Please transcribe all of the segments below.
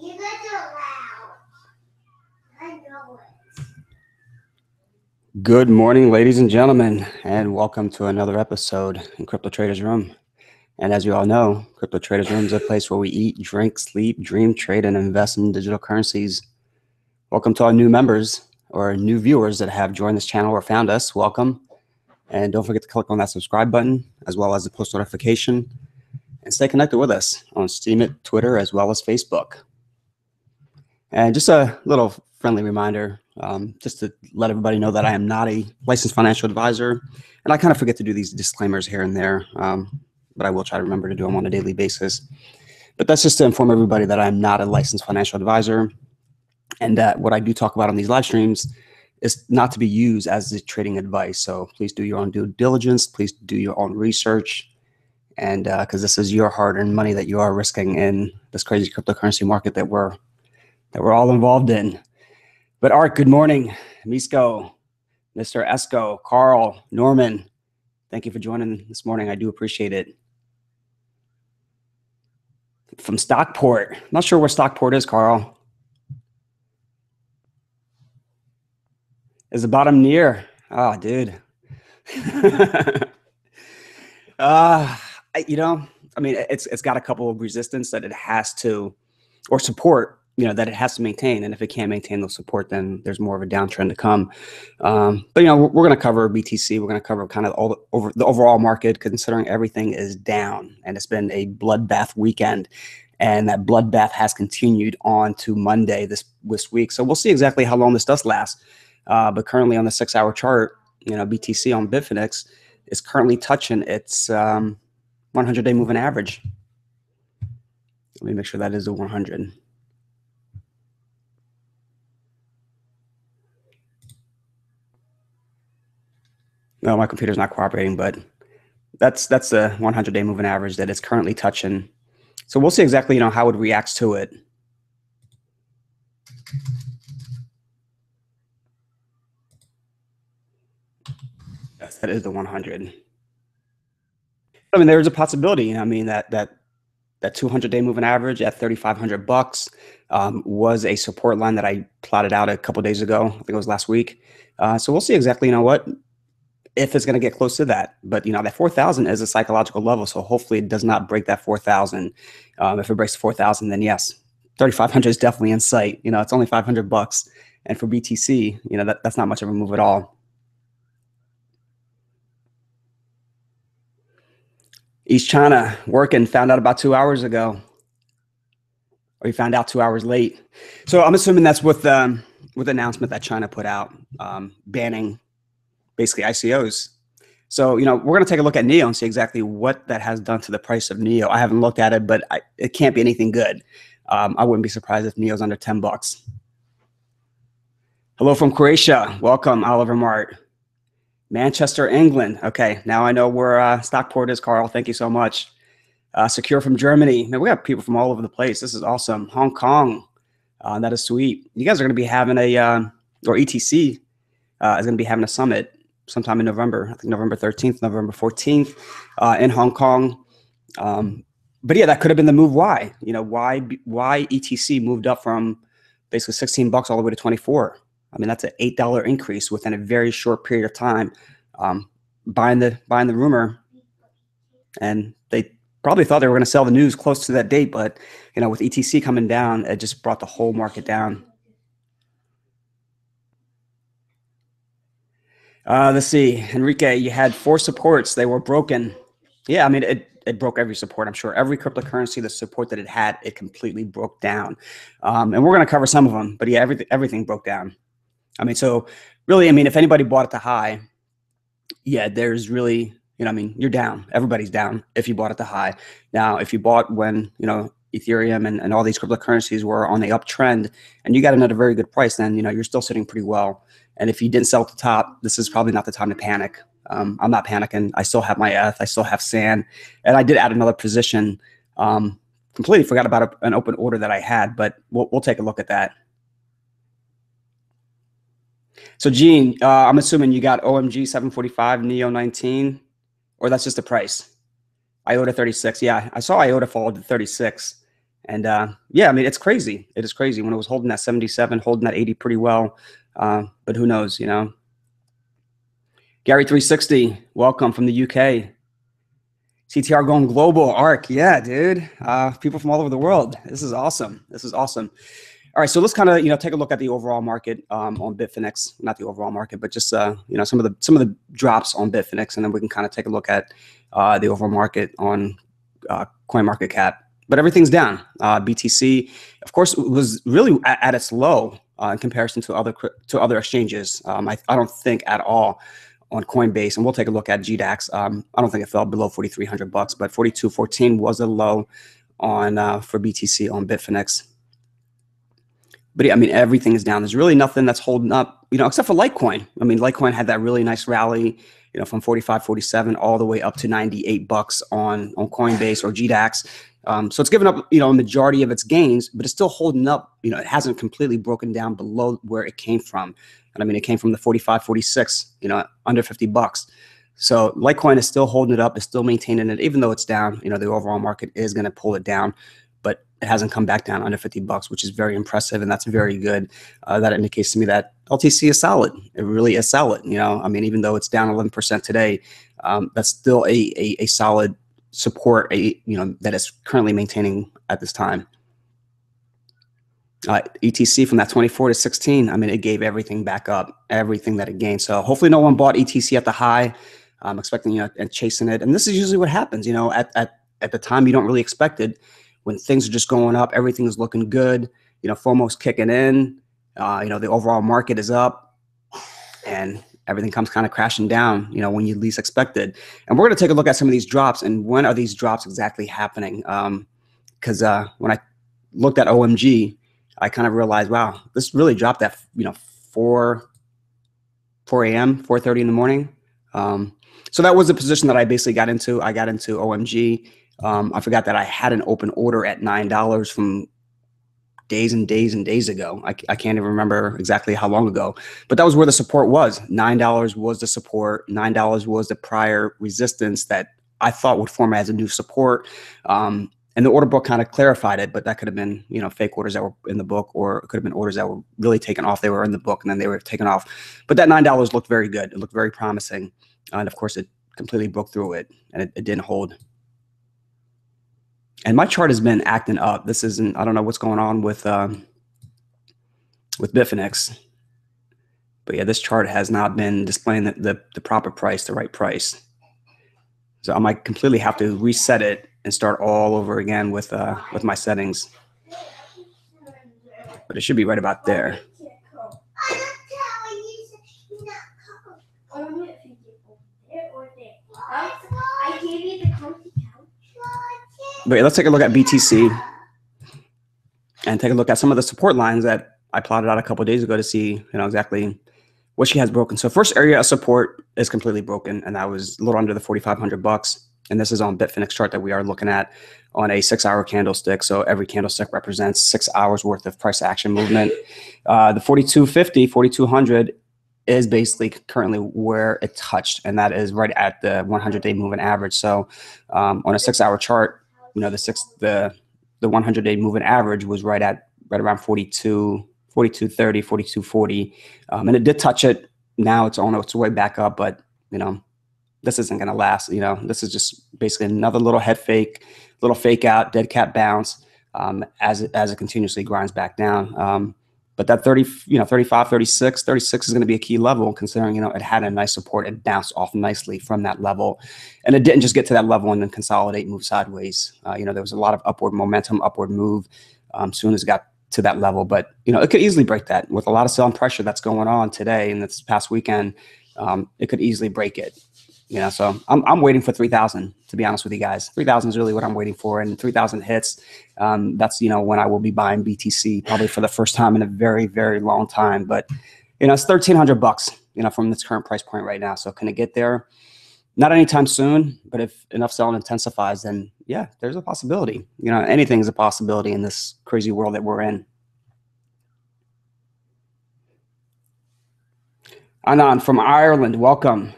You guys are loud. I know it. Good morning, ladies and gentlemen, and welcome to another episode in Crypto Traders Room. And as you all know, Crypto Traders Room is a place where we eat, drink, sleep, dream, trade, and invest in digital currencies. Welcome to our new members or new viewers that have joined this channel or found us. Welcome. And don't forget to click on that subscribe button as well as the post notification and stay connected with us on Steemit, Twitter, as well as Facebook. And just a little friendly reminder, just to let everybody know that I am not a licensed financial advisor, and I kind of forget to do these disclaimers here and there, but I will try to remember to do them on a daily basis. But that's just to inform everybody that I'm not a licensed financial advisor, and that what I do talk about on these live streams is not to be used as a trading advice. So please do your own due diligence, please do your own research, and because this is your hard-earned money that you are risking in this crazy cryptocurrency market that we're all involved in. But Art, good morning. Misko, Mr. Esco, Carl, Norman, thank you for joining this morning. I do appreciate it. From Stockport. Not sure where Stockport is, Carl. Is the bottom near? Oh, dude. I mean, it's got a couple of resistance that it has to, or support, that it has to maintain. And if it can't maintain those support, then there's more of a downtrend to come. But, we're going to cover BTC. We're going to cover kind of the overall market, considering everything is down. And it's been a bloodbath weekend. And that bloodbath has continued on to Monday this week. So we'll see exactly how long this does last. But currently on the 6-hour chart, BTC on Bitfinex is currently touching its 100-day moving average. Let me make sure that is the 100. No, my computer's not cooperating, but that's the 100-day moving average that it's currently touching. So we'll see exactly, how it reacts to it. Yes, that is the 100. I mean, there's a possibility. That 200-day moving average at $3,500 was a support line that I plotted out a couple days ago. I think it was last week. So we'll see exactly, if it's going to get close to that. But, that 4,000 is a psychological level. So hopefully it does not break that 4,000. If it breaks 4,000, then yes, 3,500 is definitely in sight. It's only $500. And for BTC, that's not much of a move at all. East China working, found out about 2 hours ago. Or you found out 2 hours late. So I'm assuming that's with the announcement that China put out, banning basically ICOs. So, we're going to take a look at NEO and see exactly what that has done to the price of NEO. I haven't looked at it, but it can't be anything good. I wouldn't be surprised if NEO's under $10. Hello from Croatia. Welcome, Oliver Mart. Manchester, England. Okay, now I know where Stockport is, Carl. Thank you so much. Secure from Germany. Man, we got people from all over the place. This is awesome. Hong Kong. That is sweet. You guys are going to be having or ETC is going to be having a summit sometime in November. I think November 13th, November 14th in Hong Kong. But yeah, that could have been the move. Why? Why ETC moved up from basically $16 all the way to 24. I mean, that's an $8 increase within a very short period of time. Buying the rumor, and they probably thought they were going to sell the news close to that date, but with ETC coming down, it just brought the whole market down. Let's see, Enrique, you had 4 supports. They were broken. Yeah, I mean, it broke every support. I'm sure every cryptocurrency, the support that it had, it completely broke down. And we're going to cover some of them, but yeah, everything broke down. I mean, so really, if anybody bought at the high, yeah, there's really, you're down. Everybody's down if you bought at the high. Now, if you bought when, Ethereum and all these cryptocurrencies were on the uptrend and you got another very good price, then, you're still sitting pretty well. And if you didn't sell at the top, this is probably not the time to panic. I'm not panicking. I still have my ETH. I still have SAN. And I did add another position. Completely forgot about an open order that I had, but we'll take a look at that. So, Gene, I'm assuming you got OMG 745, NEO 19, or that's just the price? IOTA 36. Yeah, I saw IOTA fall to 36. And yeah, I mean, it's crazy. It is crazy when it was holding that 77, holding that 80 pretty well. But who knows, you know? Gary 360, welcome from the UK. CTR going global. ARC, yeah, dude. People from all over the world. This is awesome. This is awesome. All right, so let's kind of take a look at the overall market on Bitfinex. Not the overall market, but just some of the drops on Bitfinex, and then we can kind of take a look at the overall market on CoinMarketCap. But everything's down. BTC, of course, was really at its low in comparison to other exchanges. I don't think at all on Coinbase, and we'll take a look at GDAX. I don't think it fell below 4,300 bucks, but 42.14 was a low on for BTC on Bitfinex. But yeah, I mean, everything is down. There's really nothing that's holding up, except for Litecoin. I mean, Litecoin had that really nice rally, from 45, 47 all the way up to 98 bucks on Coinbase or GDAX. So it's given up, a majority of its gains, but it's still holding up. It hasn't completely broken down below where it came from. And I mean, it came from the 45, 46, under 50 bucks. So Litecoin is still holding it up, is still maintaining it, even though it's down. The overall market is going to pull it down, but it hasn't come back down under 50 bucks, which is very impressive. And that's very good. That indicates to me that LTC is solid. It really is solid. I mean, even though it's down 11% today, that's still a solid support, that is currently maintaining at this time. ETC from that 24 to 16, I mean, it gave everything back up, everything that it gained. So hopefully no one bought ETC at the high. I'm expecting, and chasing it. And this is usually what happens, at the time you don't really expect it. When things are just going up, everything is looking good, FOMO's kicking in, the overall market is up, and everything comes kind of crashing down, when you least expect it. And we're going to take a look at some of these drops and when are these drops exactly happening? Because when I looked at OMG, I kind of realized, wow, this really dropped at 4 a.m., 4:30 in the morning. So that was the position that I basically got into. I got into OMG. I forgot that I had an open order at $9 from days and days and days ago. I can't even remember exactly how long ago, but that was where the support was. $9 was the support. $9 was the prior resistance that I thought would form as a new support. And the order book kind of clarified it, but that could have been, fake orders that were in the book, or it could have been orders that were really taken off. They were in the book and then they were taken off. But that $9 looked very good. It looked very promising. And of course, it completely broke through it and it didn't hold. And my chart has been acting up. This isn't, I don't know what's going on with Bitfinex. But yeah, this chart has not been displaying the proper price, the right price. So I might completely have to reset it and start all over again with my settings. But it should be right about there. But yeah, let's take a look at BTC and take a look at some of the support lines that I plotted out a couple of days ago to see, exactly what she has broken. So first area of support is completely broken, and that was a little under the 4,500 bucks. And this is on Bitfinex chart that we are looking at on a 6-hour candlestick. So every candlestick represents 6 hours worth of price action movement. The 4250, 4200 is basically currently where it touched, and that is right at the 100-day moving average. So on a 6-hour chart, the 100-day moving average was right around 42, 4230, 4240, and it did touch it. Now it's on its way back up, but this isn't going to last. This is just basically another little head fake, little fake out, dead cat bounce as it continuously grinds back down. But that 35, 36 is going to be a key level, considering, it had a nice support. It bounced off nicely from that level, and it didn't just get to that level and then consolidate, move sideways. There was a lot of upward momentum, upward move soon as it got to that level. But, it could easily break that with a lot of selling pressure that's going on today and this past weekend. It could easily break it. So I'm waiting for 3,000, to be honest with you guys. 3,000 is really what I'm waiting for. And 3,000 hits, that's, when I will be buying BTC probably for the first time in a very, very long time. But, it's 1,300 bucks, from this current price point right now. So can it get there? Not anytime soon, but if enough selling intensifies, then yeah, there's a possibility. Anything's a possibility in this crazy world that we're in. Anand from Ireland, welcome.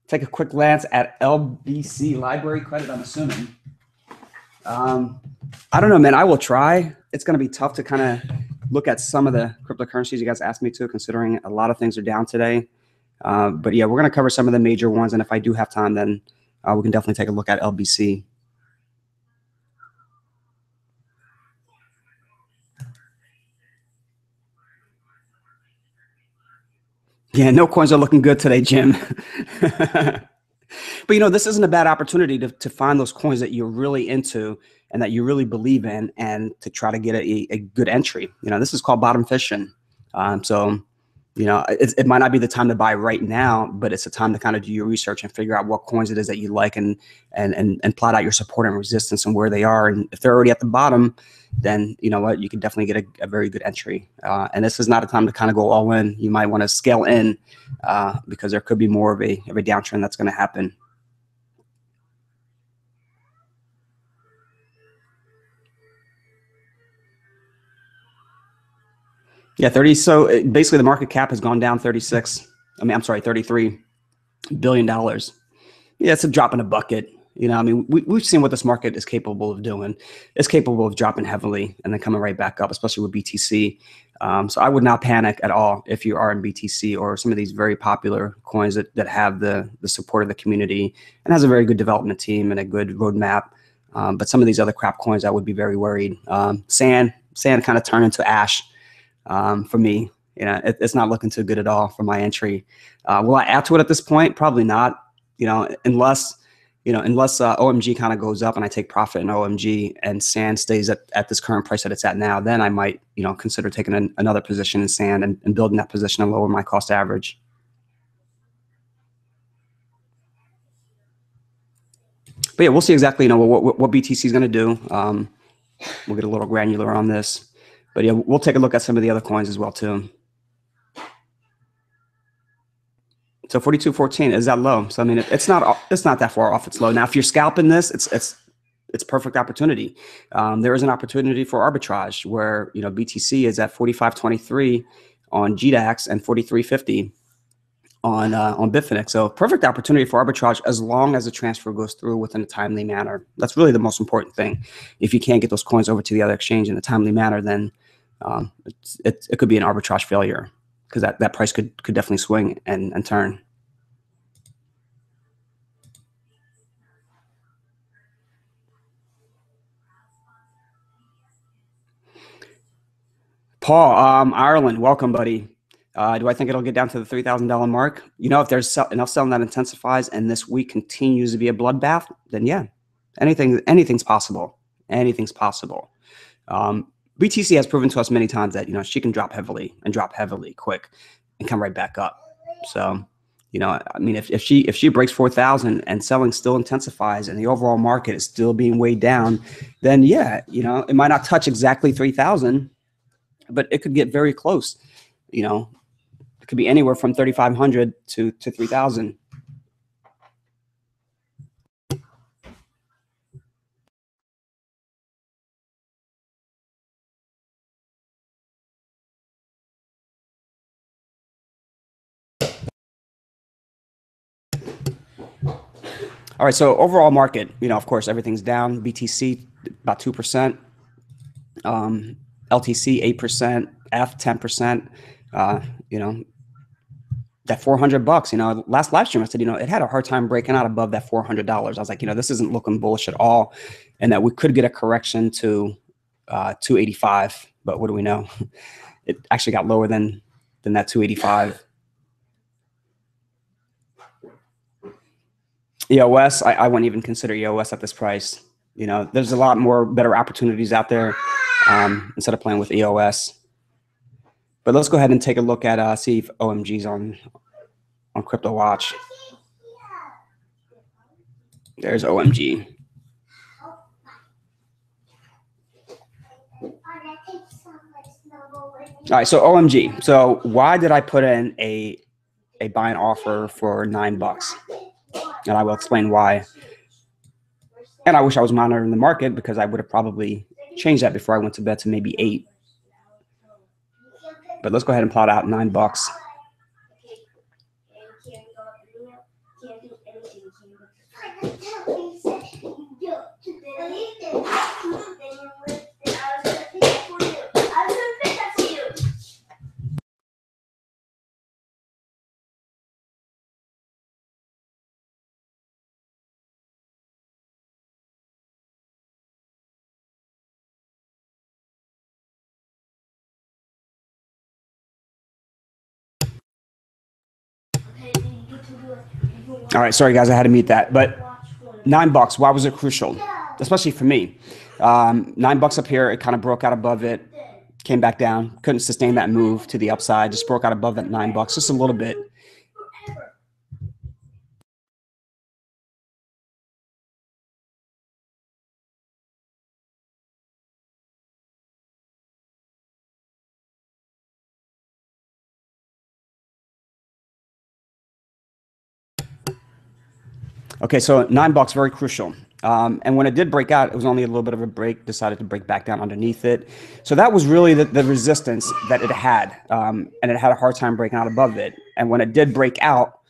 Take a quick glance at LBC library credit, I'm assuming. I don't know, man. I will try. It's going to be tough to kind of look at some of the cryptocurrencies you guys asked me to, considering a lot of things are down today. But yeah, we're going to cover some of the major ones. And if I do have time, then we can definitely take a look at LBC. Yeah, no coins are looking good today, Jim. But this isn't a bad opportunity to find those coins that you're really into and that you really believe in, and to try to get a good entry. This is called bottom fishing. So it might not be the time to buy right now, but it's a time to kind of do your research and figure out what coins it is that you like, and plot out your support and resistance and where they are. And if they're already at the bottom, then you know what, you can definitely get a very good entry. And this is not a time to kind of go all in. You might want to scale in, because there could be more of a downtrend that's going to happen. Yeah, 30. So basically, the market cap has gone down 36. I'm sorry, $33 billion. Yeah, it's a drop in a bucket. We've seen what this market is capable of doing. It's capable of dropping heavily and then coming right back up, especially with BTC. So I would not panic at all if you are in BTC or some of these very popular coins that have the support of the community and has a very good development team and a good roadmap. But some of these other crap coins, I would be very worried. Sand kind of turned into ash. For me, it's not looking too good at all for my entry. Will I add to it at this point? Probably not. Unless OMG kind of goes up and I take profit in OMG, and sand stays at this current price that it's at now, then I might consider taking another position in sand and building that position and lower my cost average. But yeah, we'll see exactly what BTC is going to do. We'll get a little granular on this. But yeah, we'll take a look at some of the other coins as well too. So 42.14 is that low. So I mean, it's not that far off its low. Now, if you're scalping this, it's perfect opportunity. There is an opportunity for arbitrage where BTC is at 45.23 on GDAX and 43.50 on Bitfinex. So perfect opportunity for arbitrage as long as the transfer goes through within a timely manner. That's really the most important thing. If you can't get those coins over to the other exchange in a timely manner, then it could be an arbitrage failure, because that price could definitely swing and turn. Paul, Ireland, welcome, buddy. Do I think it'll get down to the $3,000 mark? If there's enough selling that intensifies and this week continues to be a bloodbath, then yeah, anything's possible. Anything's possible. BTC has proven to us many times that she can drop heavily quick and come right back up. So I mean, if she breaks 4,000 and selling still intensifies and the overall market is still being weighed down, then yeah, it might not touch exactly 3,000, but it could get very close. It could be anywhere from 3,500 to 3,000. All right, so overall market, of course, everything's down. BTC about 2%, LTC 8%, F 10%. That $400. Last live stream I said, it had a hard time breaking out above that $400. I was like, this isn't looking bullish at all, and that we could get a correction to 285. But what do we know? It actually got lower than that 285. EOS, I wouldn't even consider EOS at this price. There's a lot more better opportunities out there, instead of playing with EOS. But let's go ahead and take a look at see if OMG's on Crypto Watch. There's OMG. All right, so OMG. So why did I put in a buying offer for $9? And I will explain why. And I wish I was monitoring the market, because I would have probably changed that before I went to bed to maybe 8. But let's go ahead and plot out $9. All right, sorry guys, I had to mute that. But $9, why was it crucial? Especially for me. $9 up here, it kind of broke out above it, came back down, couldn't sustain that move to the upside, just broke out above that $9, just a little bit. Okay, so $9, very crucial. And when it did break out, it was only a little bit of a break, decided to break back down underneath it. So that was really the resistance that it had. And it had a hard time breaking out above it. And when it did break out,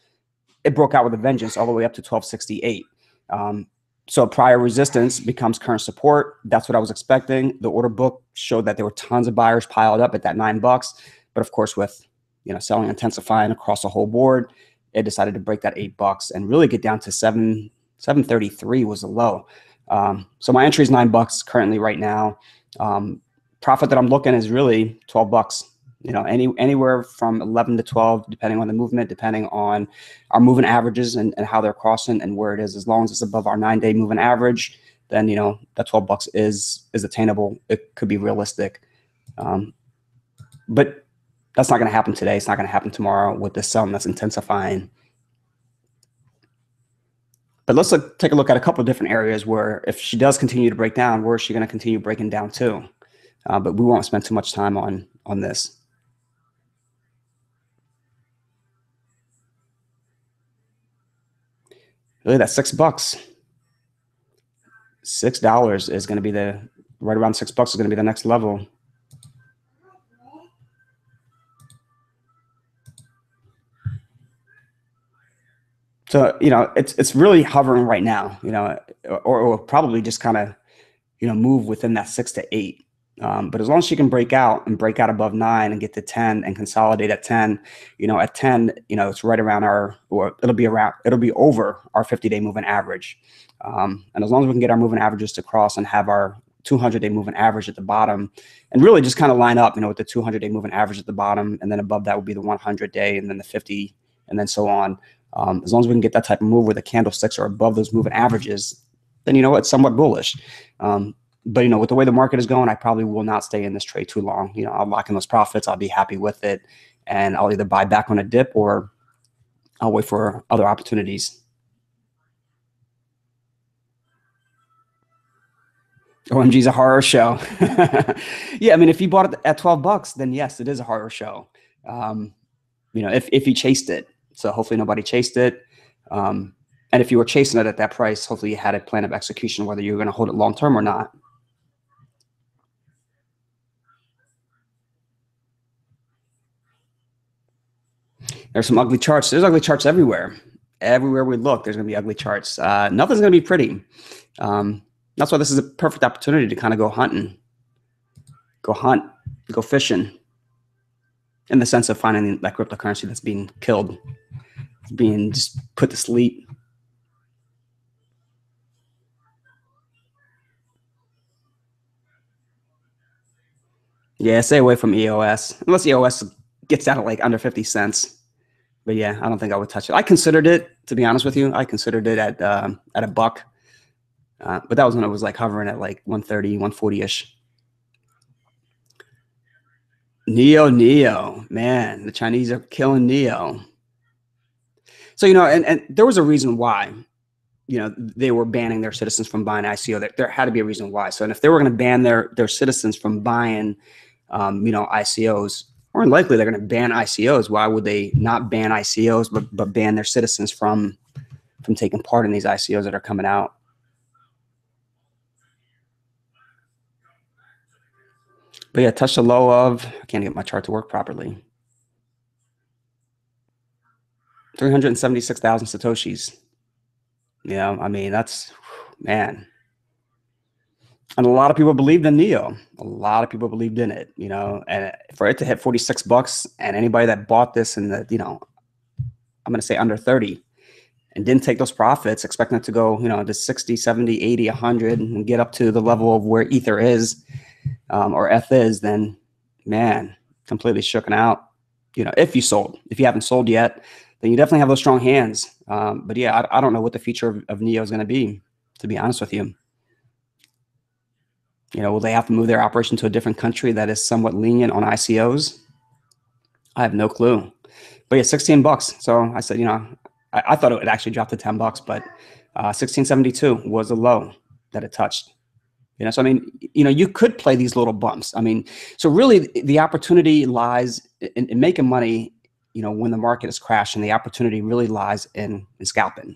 it broke out with a vengeance all the way up to 1268. So prior resistance becomes current support. That's what I was expecting. The order book showed that there were tons of buyers piled up at that $9. But of course, with selling intensifying across the whole board, it decided to break that $8 and really get down to 733 was the low. So my entry is $9 currently right now. Profit that I'm looking is really $12. Anywhere from 11 to 12, depending on the movement, depending on our moving averages and how they're crossing and where it is. As long as it's above our 9-day moving average, then that $12 is attainable. It could be realistic, but that's not going to happen today. It's not going to happen tomorrow with the sun that's intensifying. But let's take a look at a couple of different areas where if she does continue to break down, where is she going to continue breaking down to? But we won't spend too much time on this. Really, that's $6. $6 is going to be right around $6 is going to be the next level. So, it's really hovering right now, or probably just kind of, move within that 6 to 8. But as long as she can break out above 9 and get to 10 and consolidate at 10, at 10, it's right around it'll be over our 50-day moving average. And as long as we can get our moving averages to cross and have our 200-day moving average at the bottom and really just kind of line up, with the 200-day moving average at the bottom, and then above that would be the 100-day and then the 50 and then so on. As long as we can get that type of move where the candlesticks are above those moving averages, then it's somewhat bullish. But with the way the market is going, I probably will not stay in this trade too long. I'll lock in those profits. I'll be happy with it, and I'll either buy back on a dip or I'll wait for other opportunities. OMG is a horror show. Yeah, I mean, if you bought it at $12, then yes, it is a horror show. If you chased it. So hopefully nobody chased it. And if you were chasing it at that price, hopefully you had a plan of execution, whether you're going to hold it long term or not. There's some ugly charts. There's ugly charts everywhere. Everywhere we look, there's going to be ugly charts. Nothing's going to be pretty. That's why this is a perfect opportunity to kind of go hunting, go hunt, go fishing, in the sense of finding that cryptocurrency that's being killed, being just put to sleep. Yeah, stay away from EOS, unless EOS gets down to like under 50 cents. But yeah, I don't think I would touch it. I considered it, to be honest with you. I considered it at a buck. But that was when it was like hovering at like 130, 140-ish. Neo, man, the Chinese are killing Neo. So, and there was a reason why, they were banning their citizens from buying ICO. There had to be a reason why. So, and if they were going to ban their citizens from buying, ICOs, more than likely they're going to ban ICOs. Why would they not ban ICOs, but ban their citizens from taking part in these ICOs that are coming out? But yeah, touch the low of, I can't get my chart to work properly. 376,000 Satoshis. I mean, that's, man. And a lot of people believed in Neo. A lot of people believed in it, and for it to hit $46 and anybody that bought this in the, I'm going to say under 30 and didn't take those profits, expecting it to go, to 60, 70, 80, 100 and get up to the level of where Ether is, or F is, then man, completely shooken out. If you sold. If you haven't sold yet, then you definitely have those strong hands. But yeah, I don't know what the future of Neo is going to be, to be honest with you. Will they have to move their operation to a different country that is somewhat lenient on ICOs? I have no clue. But yeah, 16 bucks. So I said, I thought it would actually drop to 10 bucks, but 1672 was a low that it touched. So I mean, you could play these little bumps. I mean, so really the opportunity lies in making money. When the market is crashing, the opportunity really lies in scalping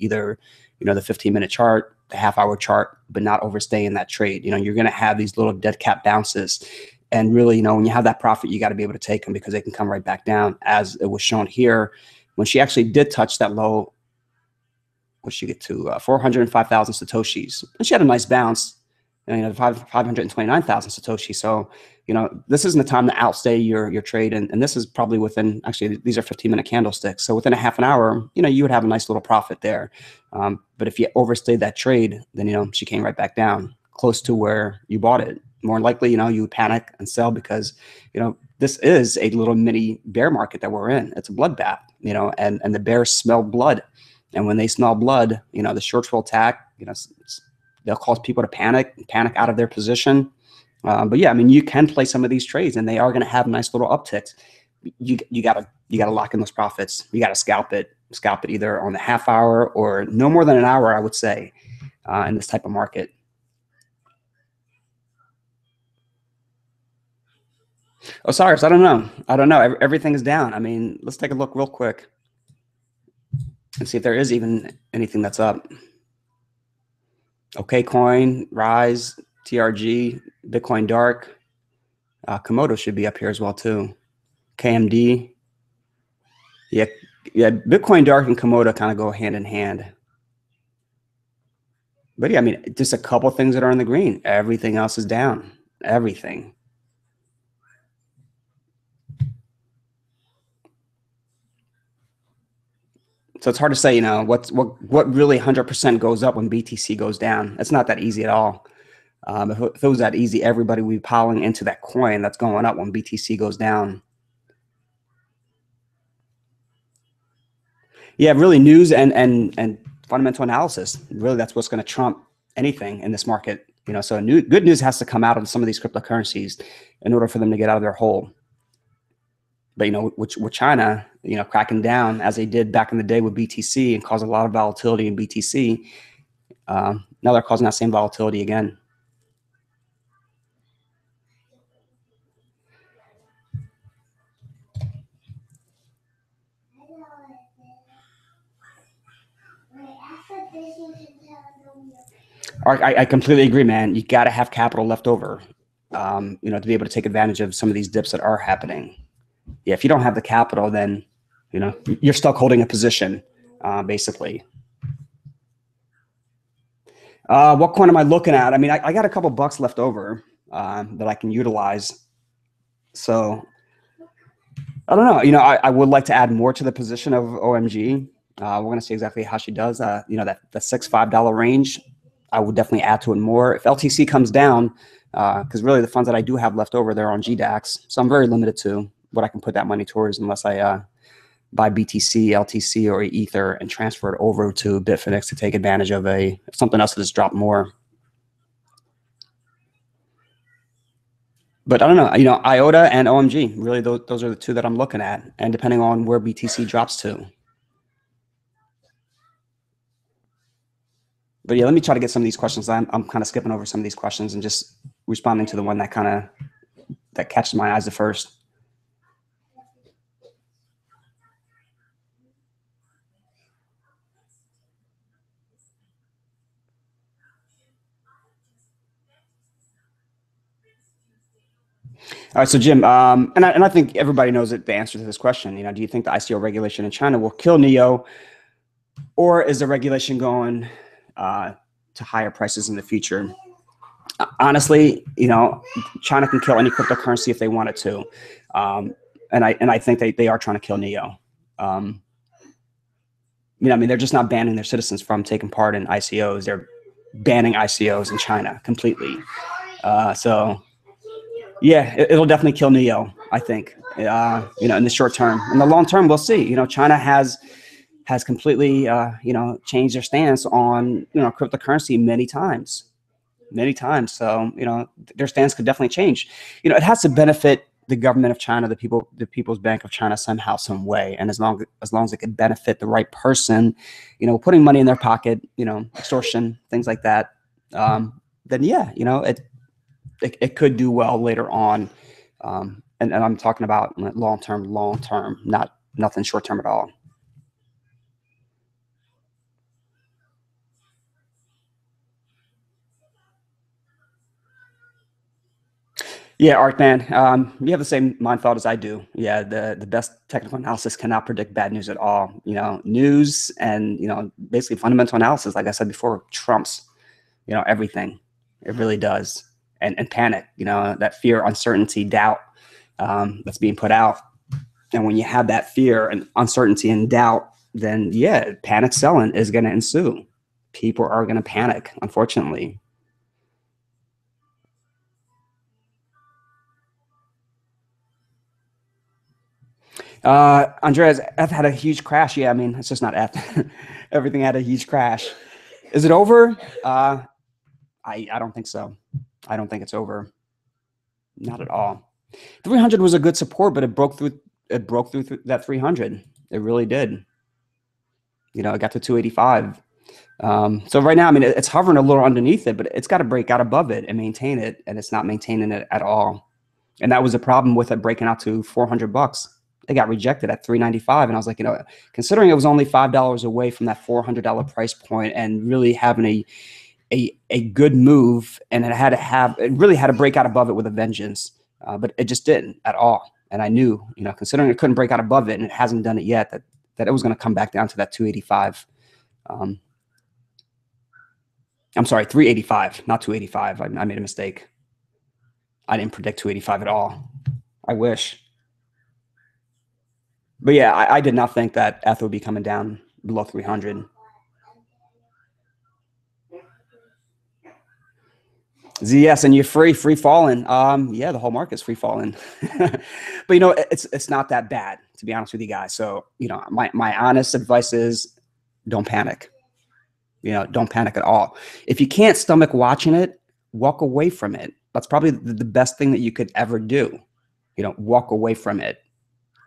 either, the 15-minute chart, the half-hour chart, but not overstaying that trade. You're going to have these little dead cat bounces. And really, when you have that profit, you got to be able to take them because they can come right back down, as it was shown here when she actually did touch that low. What she get to 405,000 satoshis, and she had a nice bounce. 529,000 satoshi. So, this isn't the time to outstay your trade. And this is probably within, actually, these are 15-minute candlesticks. So within a half an hour, you would have a nice little profit there. But if you overstayed that trade, then, she came right back down close to where you bought it. More than likely, you would panic and sell because, this is a little mini bear market that we're in. It's a bloodbath, and the bears smell blood. And when they smell blood, the shorts will attack, they'll cause people to panic out of their position. But yeah, I mean, you can play some of these trades and they are going to have nice little upticks. You gotta lock in those profits. You gotta scalp it either on the half hour or no more than an hour, I would say, in this type of market. Osiris, I don't know. Everything is down. I mean, let's take a look real quick and see if there is even anything that's up. OK Coin, Rise, TRG, Bitcoin Dark, Komodo should be up here as well too. KMD, yeah, Bitcoin Dark and Komodo kind of go hand in hand. But yeah, I mean, just a couple things that are in the green. Everything else is down. Everything. So it's hard to say, what really 100% goes up when BTC goes down. It's not that easy at all. If it was that easy, everybody would be piling into that coin that's going up when BTC goes down. Yeah, really news and fundamental analysis. Really, that's what's going to trump anything in this market. So good news has to come out of some of these cryptocurrencies in order for them to get out of their hole. But, with China, cracking down as they did back in the day with BTC and caused a lot of volatility in BTC, now they're causing that same volatility again. I completely agree, man. You got to have capital left over, to be able to take advantage of some of these dips that are happening. Yeah, if you don't have the capital, then, you're stuck holding a position, basically. What coin am I looking at? I mean, I got a couple bucks left over that I can utilize. So I don't know. I would like to add more to the position of OMG. We're going to see exactly how she does. That the $6-5 range, I would definitely add to it more. If LTC comes down, because really the funds that I do have left over, they're on GDAX. So I'm very limited to what I can put that money towards unless I buy BTC, LTC, or Ether and transfer it over to Bitfinex to take advantage of something else that has dropped more. But I don't know, IOTA and OMG, really those are the two that I'm looking at. And depending on where BTC drops to. But yeah, let me try to get some of these questions. I'm kind of skipping over some of these questions and just responding to the one that that catches my eyes the first. All right, so Jim, and I think everybody knows the answer to this question. Do you think the ICO regulation in China will kill NEO, or is the regulation going to higher prices in the future? Honestly, China can kill any cryptocurrency if they wanted to, and I think they are trying to kill NEO. I mean, they're just not banning their citizens from taking part in ICOs. They're banning ICOs in China completely. So. Yeah, it'll definitely kill NEO, I think. in the short term. In the long term, we'll see. China has completely, changed their stance on, cryptocurrency many times. Many times. So, their stance could definitely change. It has to benefit the government of China, the People's Bank of China somehow, some way. And as long as it could benefit the right person, putting money in their pocket, extortion, things like that, then yeah, it could do well later on. And I'm talking about long term, not nothing short term at all. Yeah, Art man, you have the same mind thought as I do. Yeah, the best technical analysis cannot predict bad news at all. News and basically fundamental analysis, like I said before, trumps everything. It really does. And panic, that fear, uncertainty, doubt, that's being put out. And when you have that fear and uncertainty and doubt, then yeah, panic selling is going to ensue. People are going to panic, unfortunately. Andreas, F had a huge crash. Yeah, I mean, it's just not F. Everything had a huge crash. Is it over? I don't think so. I don't think it's over. Not at all. 300 was a good support, but it broke through. It broke through that 300. It really did. It got to 285. So right now, I mean, it's hovering a little underneath it, but it's got to break out above it and maintain it, and it's not maintaining it at all. And that was the problem with it breaking out to $400. It got rejected at 395, and I was like, considering it was only $5 away from that $400 price point, and really having a good move, and it really had to break out above it with a vengeance, but it just didn't at all. And I knew, considering it couldn't break out above it, and it hasn't done it yet, that it was going to come back down to that 285. I'm sorry, 385, not 285. I made a mistake. I didn't predict 285 at all. I wish. But yeah, I did not think that ETH would be coming down below 300. ZS, and you're free falling. Yeah, the whole market's free falling. But it's not that bad, to be honest with you guys. So, my honest advice is don't panic. Don't panic at all. If you can't stomach watching it, walk away from it. That's probably the best thing that you could ever do. Walk away from it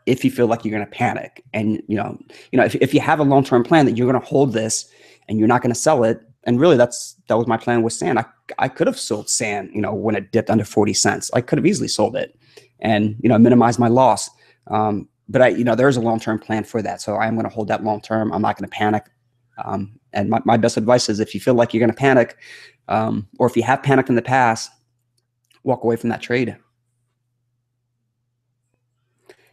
if you feel like you're going to panic. And, if you have a long-term plan that you're going to hold this and you're not going to sell it. And really that was my plan with sand. I could have sold sand, when it dipped under 40 cents. I could have easily sold it and, minimize my loss. But there's a long-term plan for that. So I am going to hold that long-term. I'm not going to panic. And my best advice is if you feel like you're going to panic, or if you have panicked in the past, walk away from that trade.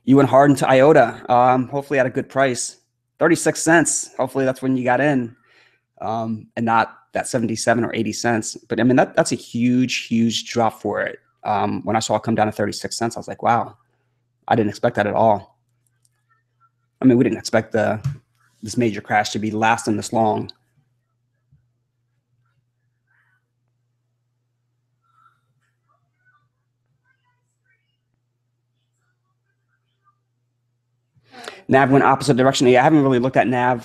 You went hard into IOTA, hopefully at a good price, 36 cents. Hopefully that's when you got in, and not that 77 or 80 cents. But I mean, that's a huge drop for it. When I saw it come down to 36 cents, I was like, wow, I didn't expect that at all. I mean, we didn't expect this major crash to be lasting this long. NAV went opposite direction. Yeah, I haven't really looked at NAV,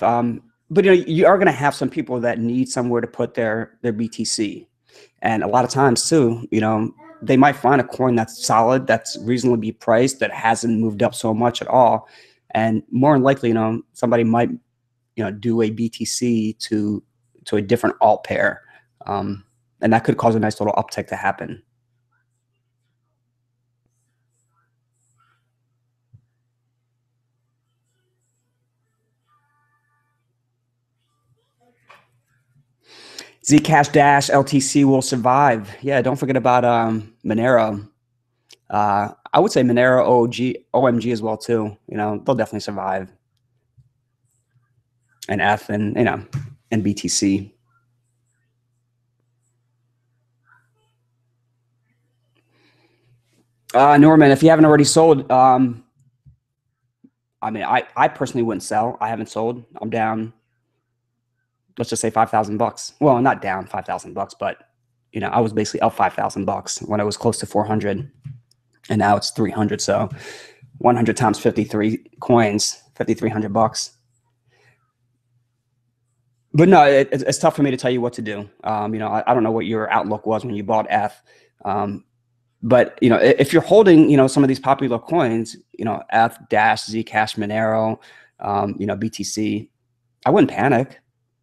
but you are going to have some people that need somewhere to put their BTC, and a lot of times too, they might find a coin that's solid, that's reasonably priced, that hasn't moved up so much at all, and more than likely, somebody might do a BTC to a different alt pair, and that could cause a nice little uptick to happen. Zcash Dash LTC will survive. Yeah, don't forget about Monero. I would say Monero OMG as well too. They'll definitely survive. And F and and BTC. Norman, if you haven't already sold, I mean, I personally wouldn't sell. I haven't sold. I'm down. Let's just say $5,000. Well, not down $5,000, but I was basically up $5,000 when I was close to 400, and now it's 300. So 100 times 53 coins, 5,300 bucks. But no, it's tough for me to tell you what to do. I don't know what your outlook was when you bought F. But if you're holding, some of these popular coins, F, Dash, Zcash, Monero, BTC, I wouldn't panic.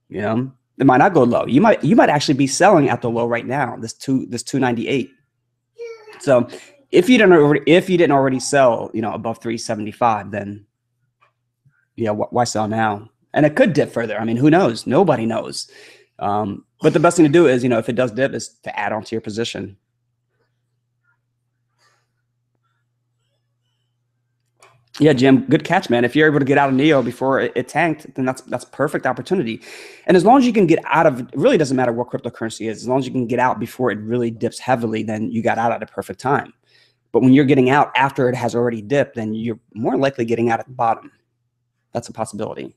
It might not go low. You might actually be selling at the low right now. This 298. So if you didn't already sell, above 375, then yeah, why sell now? And it could dip further. I mean, who knows? Nobody knows. But the best thing to do is, if it does dip, is to add onto your position. Yeah, Jim, good catch, man. If you're able to get out of Neo before it tanked, then that's perfect opportunity. And as long as you can get out of, it really doesn't matter what cryptocurrency is. As long as you can get out before it really dips heavily, then you got out at a perfect time. But when you're getting out after it has already dipped, then you're more likely getting out at the bottom. That's a possibility.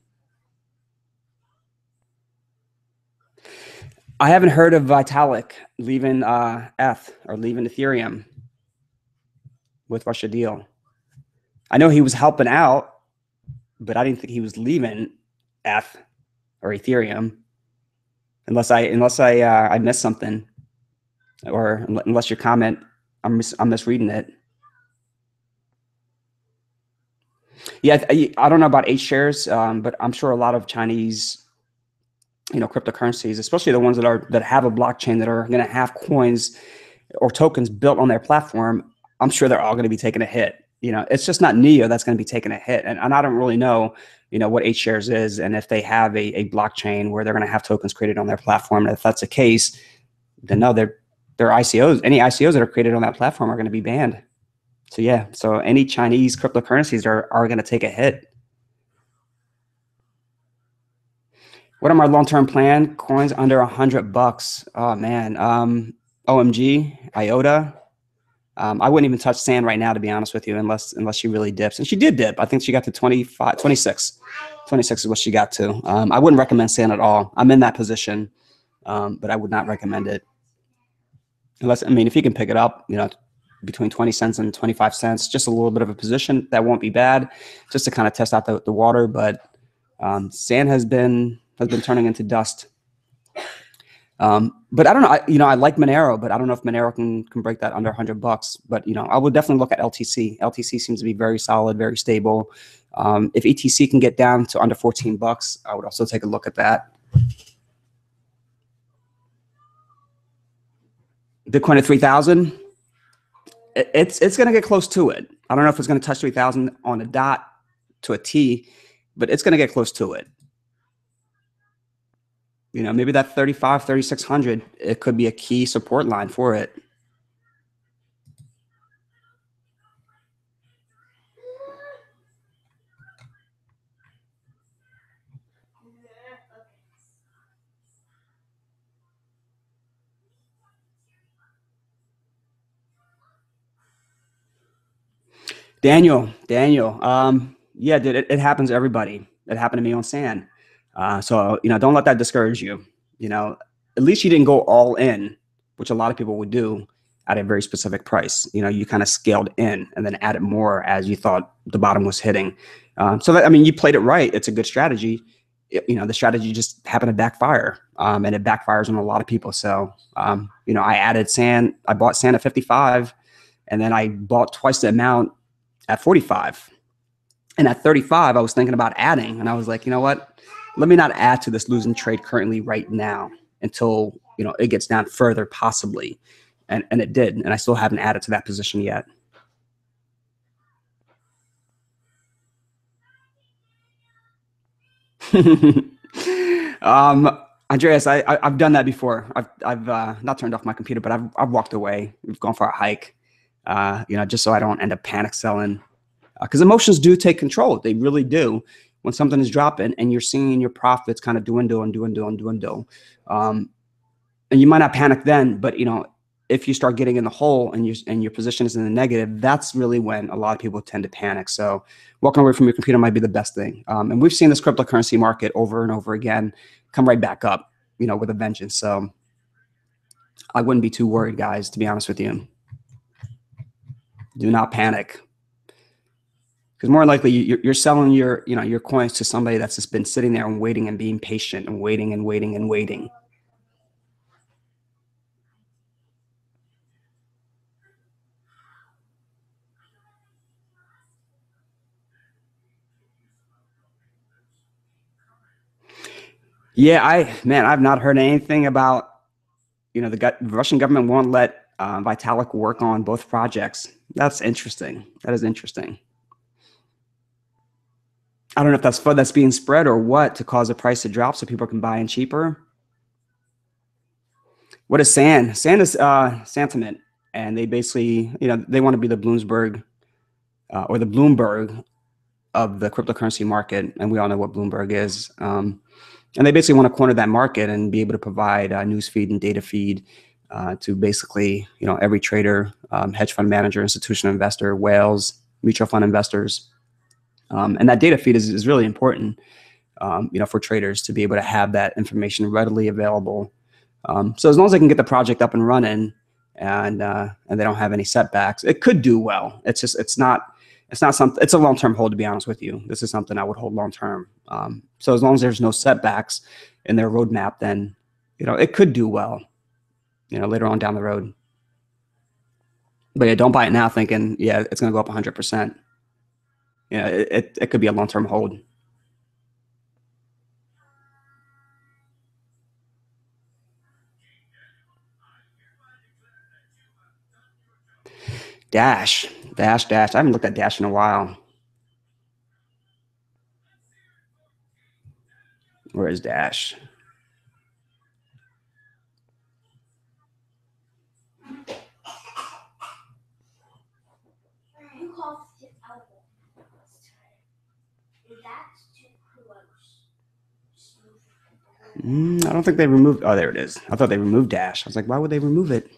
I haven't heard of Vitalik leaving ETH or leaving Ethereum with Russia deal. I know he was helping out, but I didn't think he was leaving ETH or Ethereum, unless I missed something, or unless your comment I'm misreading it. Yeah, I don't know about H shares, but I'm sure a lot of Chinese, cryptocurrencies, especially the ones that have a blockchain that are going to have coins or tokens built on their platform, I'm sure they're all going to be taking a hit. It's just not Neo that's going to be taking a hit. And I don't really know, what H shares is, and if they have a blockchain where they're going to have tokens created on their platform. And if that's the case, then no, their ICOs, any ICOs that are created on that platform are going to be banned. So yeah, so any Chinese cryptocurrencies are going to take a hit. What are my long-term plan? Coins under $100. Oh man, OMG, IOTA. I wouldn't even touch sand right now, to be honest with you, unless she really dips. And she did dip. I think she got to 25, 26. 26 is what she got to. I wouldn't recommend sand at all. I'm in that position, but I would not recommend it. Unless, if you can pick it up, between 20 cents and 25 cents, just a little bit of a position, that won't be bad, just to kind of test out the water. But sand has been turning into dust. But I don't know. I like Monero, but I don't know if Monero can break that under $100. But I would definitely look at LTC. LTC seems to be very solid, very stable. If ETC can get down to under $14, I would also take a look at that. Bitcoin at 3,000. It's going to get close to it. I don't know if it's going to touch 3,000 on a dot to a T, but it's going to get close to it. Maybe that 35, 3,600, it could be a key support line for it. Daniel, yeah, dude, it happens to everybody. It happened to me on sand. So, don't let that discourage you. At least you didn't go all in, which a lot of people would do at a very specific price. You kind of scaled in and then added more as you thought the bottom was hitting. So that, you played it right. It's a good strategy. The strategy just happened to backfire, and it backfires on a lot of people. So, I added sand. I bought sand at 55, and then I bought twice the amount at 45. And at 35, I was thinking about adding, and I was like, you know what? Let me not add to this losing trade currently right now until, it gets down further possibly. And it did. And I still haven't added to that position yet. Andreas, I've done that before. I've not turned off my computer, but I've walked away. We've gone for a hike, just so I don't end up panic selling. Because emotions do take control. They really do. When something is dropping and you're seeing your profits kind of dwindle. And you might not panic then, but if you start getting in the hole and your position is in the negative, that's really when a lot of people tend to panic. So walking away from your computer might be the best thing. And we've seen this cryptocurrency market over and over again come right back up, with a vengeance. So I wouldn't be too worried, guys, to be honest with you. Do not panic. Because more likely you're selling your coins to somebody that's just been sitting there and waiting and being patient and waiting and waiting and waiting. Yeah, I've not heard anything about, the Russian government won't let Vitalik work on both projects. That's interesting. That is interesting. I don't know if that's FUD that's being spread or what to cause the price to drop so people can buy in cheaper. What is SAN? SAN is sentiment, and they basically, they want to be the Bloomsburg or the Bloomberg of the cryptocurrency market, and we all know what Bloomberg is. And they basically want to corner that market and be able to provide news feed and data feed to basically, every trader, hedge fund manager, institutional investor, whales, mutual fund investors. And that data feed is really important, for traders to be able to have that information readily available. So as long as they can get the project up and running and they don't have any setbacks, it could do well. It's not something. It's a long-term hold, to be honest with you. This is something I would hold long-term. So as long as there's no setbacks in their roadmap, then it could do well, later on down the road. But yeah, don't buy it now thinking, yeah, it's going to go up 100%. It could be a long-term hold. Dash. I haven't looked at Dash in a while. Where is Dash? You coughed it out. That's too close. I don't think they removed. Oh, there it is. I thought they removed Dash. I was like, why would they remove it?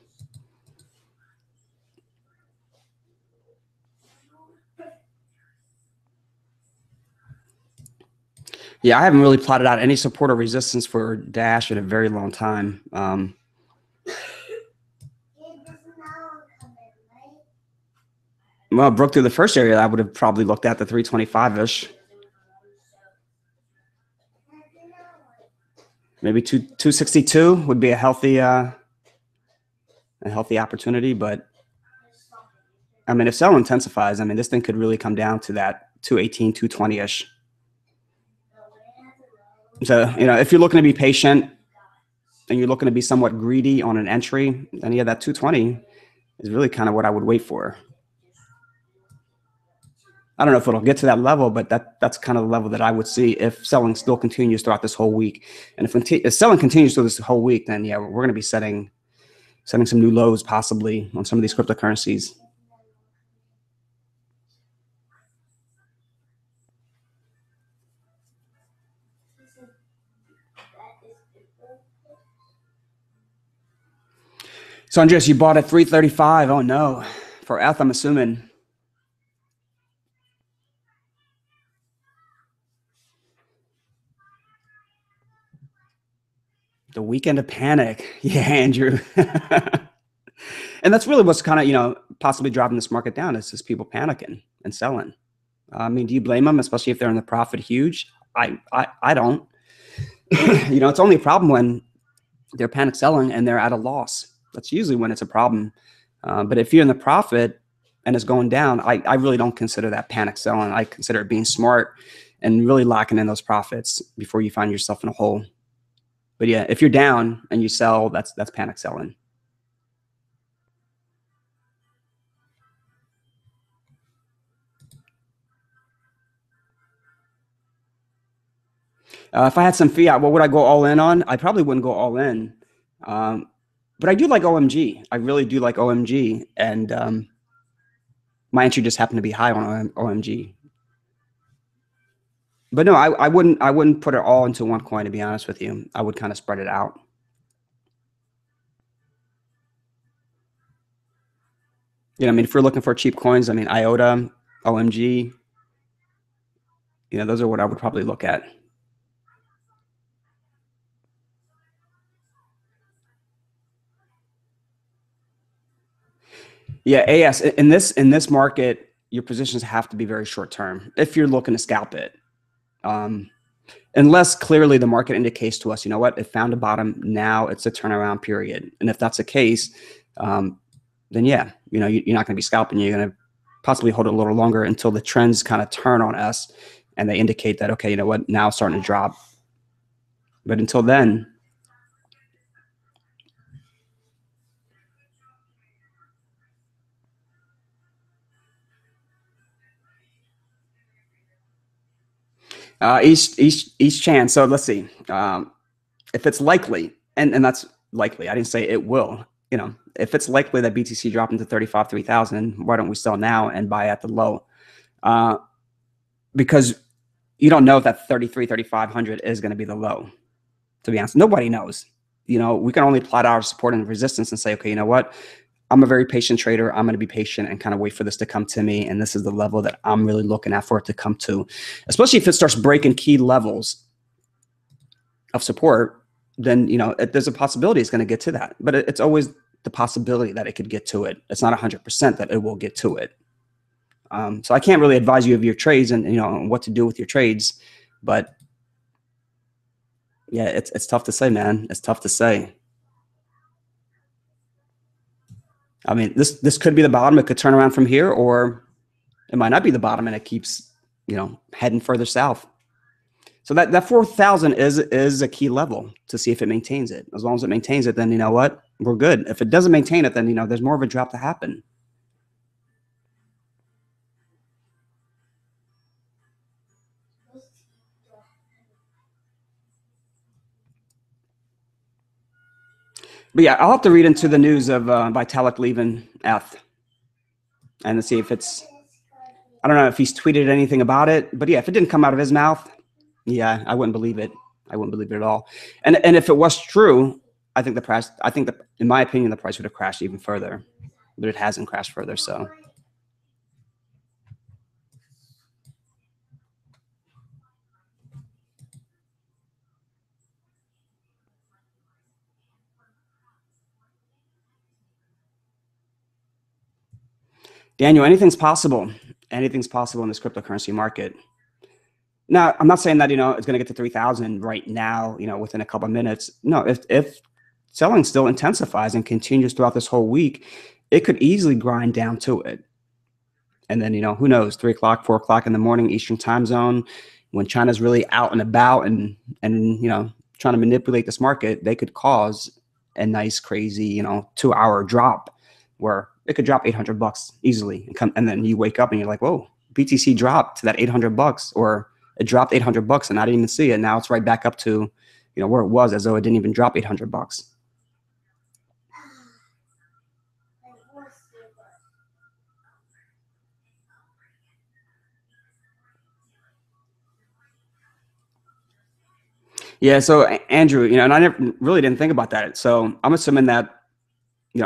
Yeah, I haven't really plotted out any support or resistance for Dash in a very long time. Well, broke through the first area, I would have probably looked at the 325-ish. Maybe 262 would be a healthy opportunity, but I mean, if sell intensifies, I mean, this thing could really come down to that 218, 220-ish. So, if you're looking to be patient and you're looking to be somewhat greedy on an entry, then yeah, that 220 is really kind of what I would wait for. I don't know if it'll get to that level, but that's kind of the level that I would see if selling still continues throughout this whole week. And if selling continues through this whole week, then yeah, we're going to be setting some new lows possibly on some of these cryptocurrencies. So Andreas, you bought at 335. Oh no, for ETH, I'm assuming. The weekend of panic. Yeah, Andrew. And that's really what's kind of, possibly driving this market down is just people panicking and selling. I mean, do you blame them, especially if they're in the profit huge? I don't. It's only a problem when they're panic selling and they're at a loss. That's usually when it's a problem. But if you're in the profit and it's going down, I really don't consider that panic selling. I consider it being smart and really locking in those profits before you find yourself in a hole. But yeah, if you're down and you sell, that's panic selling. If I had some fiat, what would I go all in on? I probably wouldn't go all in. But I do like OMG. I really do like OMG. And my entry just happened to be high on OMG. But no, I wouldn't put it all into one coin, to be honest with you. I would kind of spread it out. I mean, if you're looking for cheap coins, I mean, IOTA, OMG, those are what I would probably look at. Yeah, AS in this market, your positions have to be very short term if you're looking to scalp it. Unless clearly the market indicates to us, you know what, it found a bottom, now it's a turnaround period. And if that's the case, then yeah, you're not going to be scalping. You're going to possibly hold it a little longer until the trends kind of turn on us and they indicate that, okay, you know what, now it's starting to drop. But until then, each chance. So let's see. If it's likely, and that's likely, I didn't say it will. If it's likely that BTC dropped into 35, 3,000, why don't we sell now and buy at the low? Because you don't know if that 33, 3,500 is going to be the low. To be honest, nobody knows. We can only plot our support and resistance and say, okay, you know what? I'm a very patient trader. I'm going to be patient and kind of wait for this to come to me. And this is the level that I'm really looking at for it to come to, especially if it starts breaking key levels of support. Then, there's a possibility it's going to get to that. But it's always the possibility that it could get to it. It's not 100% that it will get to it. So I can't really advise you of your trades and, what to do with your trades. But yeah, it's tough to say, man. It's tough to say. I mean, this could be the bottom. It could turn around from here, or it might not be the bottom and it keeps, heading further south. So that 4,000 is a key level to see if it maintains it. As long as it maintains it, then you know what? We're good. If it doesn't maintain it, then, there's more of a drop to happen. But yeah, I'll have to read into the news of Vitalik leaving ETH and to see if it's, I don't know if he's tweeted anything about it, but yeah, if it didn't come out of his mouth, yeah, I wouldn't believe it. I wouldn't believe it at all. And if it was true, I think that in my opinion, the price would have crashed even further, but it hasn't crashed further. So Daniel, anything's possible. Anything's possible in this cryptocurrency market. Now, I'm not saying that, it's going to get to 3,000 right now, within a couple of minutes. No, if selling still intensifies and continues throughout this whole week, it could easily grind down to it. And then, who knows, 3 o'clock, 4 o'clock in the morning, Eastern time zone, when China's really out and about and trying to manipulate this market, they could cause a nice, crazy, 2-hour drop where it could drop $800 easily. And then you wake up and you're like, whoa, BTC dropped to that $800, or it dropped $800 and I didn't even see it. Now it's right back up to, where it was, as though it didn't even drop $800. Yeah. So Andrew, and I really didn't think about that. So I'm assuming that,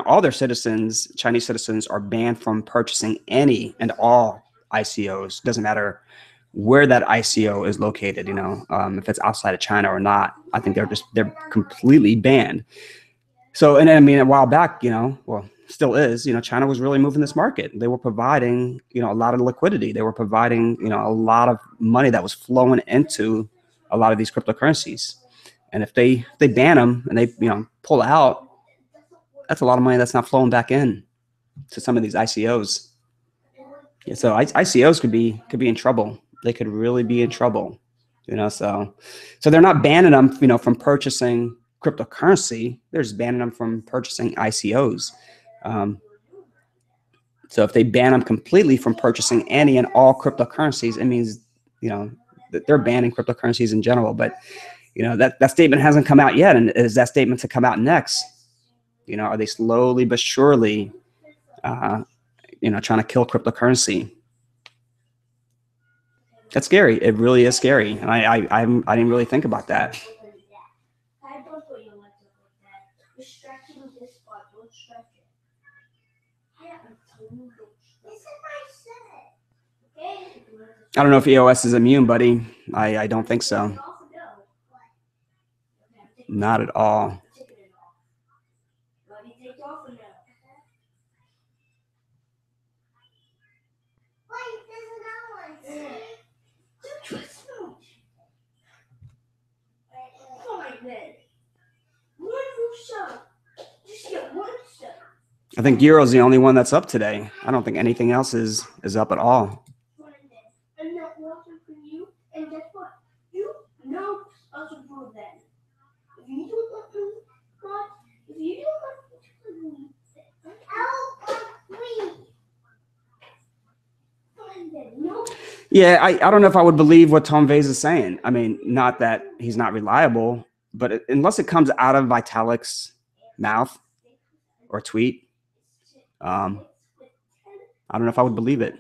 all their citizens, Chinese citizens, are banned from purchasing any and all ICOs. Doesn't matter where that ICO is located, if it's outside of China or not. I think they're completely banned. So, and I mean, a while back, well, still is, China was really moving this market. They were providing, a lot of liquidity. They were providing, a lot of money that was flowing into a lot of these cryptocurrencies. And if they ban them and they, pull out, that's a lot of money that's not flowing back in to some of these ICOs. Yeah, so ICOs could be in trouble. They could really be in trouble. So they're not banning them, from purchasing cryptocurrency. They're just banning them from purchasing ICOs. So if they ban them completely from purchasing any and all cryptocurrencies, it means, that they're banning cryptocurrencies in general. But, that statement hasn't come out yet. And is that statement to come out next? Are they slowly but surely, trying to kill cryptocurrency? That's scary. It really is scary. And I didn't really think about that. I don't know if EOS is immune, buddy. I don't think so. Not at all. I think Euro's the only one that's up today. I don't think anything else is up at all. And that water for you. And guess what? You know also for them. If you don't let me, God, if you don't let me, please. Yeah, I don't know if I would believe what Tom Vase is saying. I mean, not that he's not reliable, but unless it comes out of Vitalik's mouth or tweet, I don't know if I would believe it.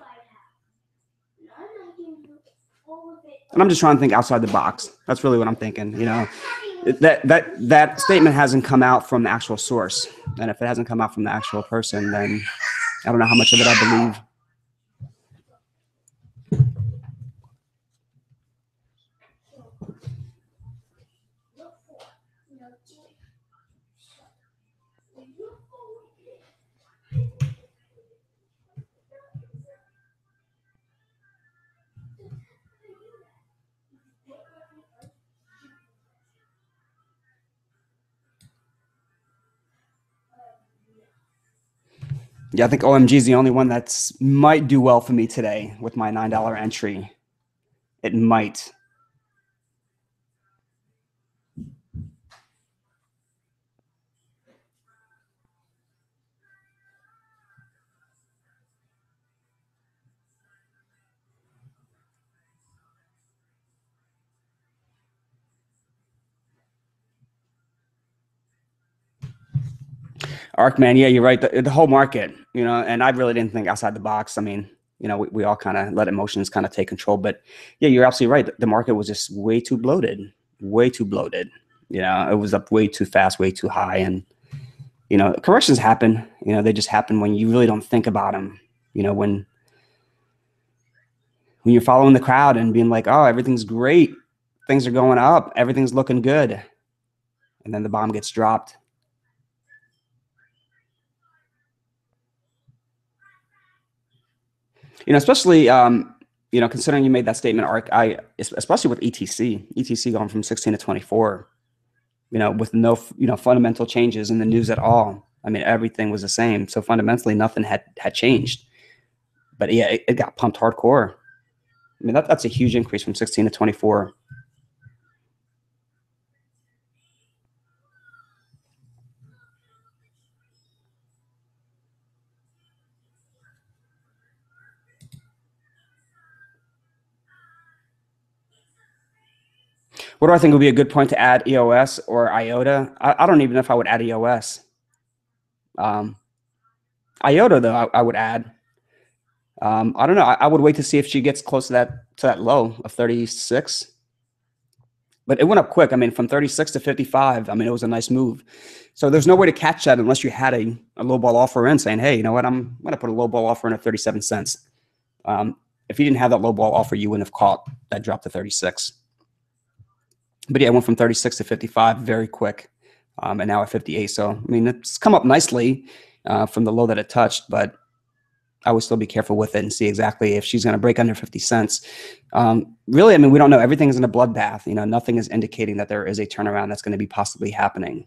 And I'm just trying to think outside the box. That's really what I'm thinking. You know, that statement hasn't come out from the actual source, and if it hasn't come out from the actual person, then I don't know how much of it I believe. Yeah, I think OMG is the only one that's might do well for me today with my $9 entry. It might. Arkman, yeah, you're right. The whole market, you know, and I really didn't think outside the box. I mean, you know, we all kind of let emotions kind of take control. But yeah, you're absolutely right. The market was just way too bloated, way too bloated. You know, it was up way too fast, way too high. And, you know, corrections happen. You know, they just happen when you really don't think about them. You know, when you're following the crowd and being like, oh, everything's great. Things are going up. Everything's looking good. And then the bomb gets dropped. You know, especially, you know, considering you made that statement, Ark, especially with ETC going from 16 to 24, you know, with no, you know, fundamental changes in the news at all. I mean, everything was the same. So fundamentally, nothing had changed. But yeah, it got pumped hardcore. I mean, that's a huge increase from 16 to 24. What do I think would be a good point to add EOS or IOTA? I don't even know if I would add EOS. IOTA, though, I would add. I don't know. I would wait to see if she gets close to that low of 36. But it went up quick. I mean, from 36 to 55. I mean, it was a nice move. So there's no way to catch that unless you had a low ball offer in saying, hey, you know what? I'm going to put a low ball offer in at 37 cents. If you didn't have that low ball offer, you wouldn't have caught that drop to 36. But yeah, it went from 36 to 55 very quick, and now at 58. So, I mean, it's come up nicely from the low that it touched, but I would still be careful with it and see exactly if she's going to break under 50 cents. Really, I mean, we don't know. Everything is in a bloodbath. You know, nothing is indicating that there is a turnaround that's going to be possibly happening.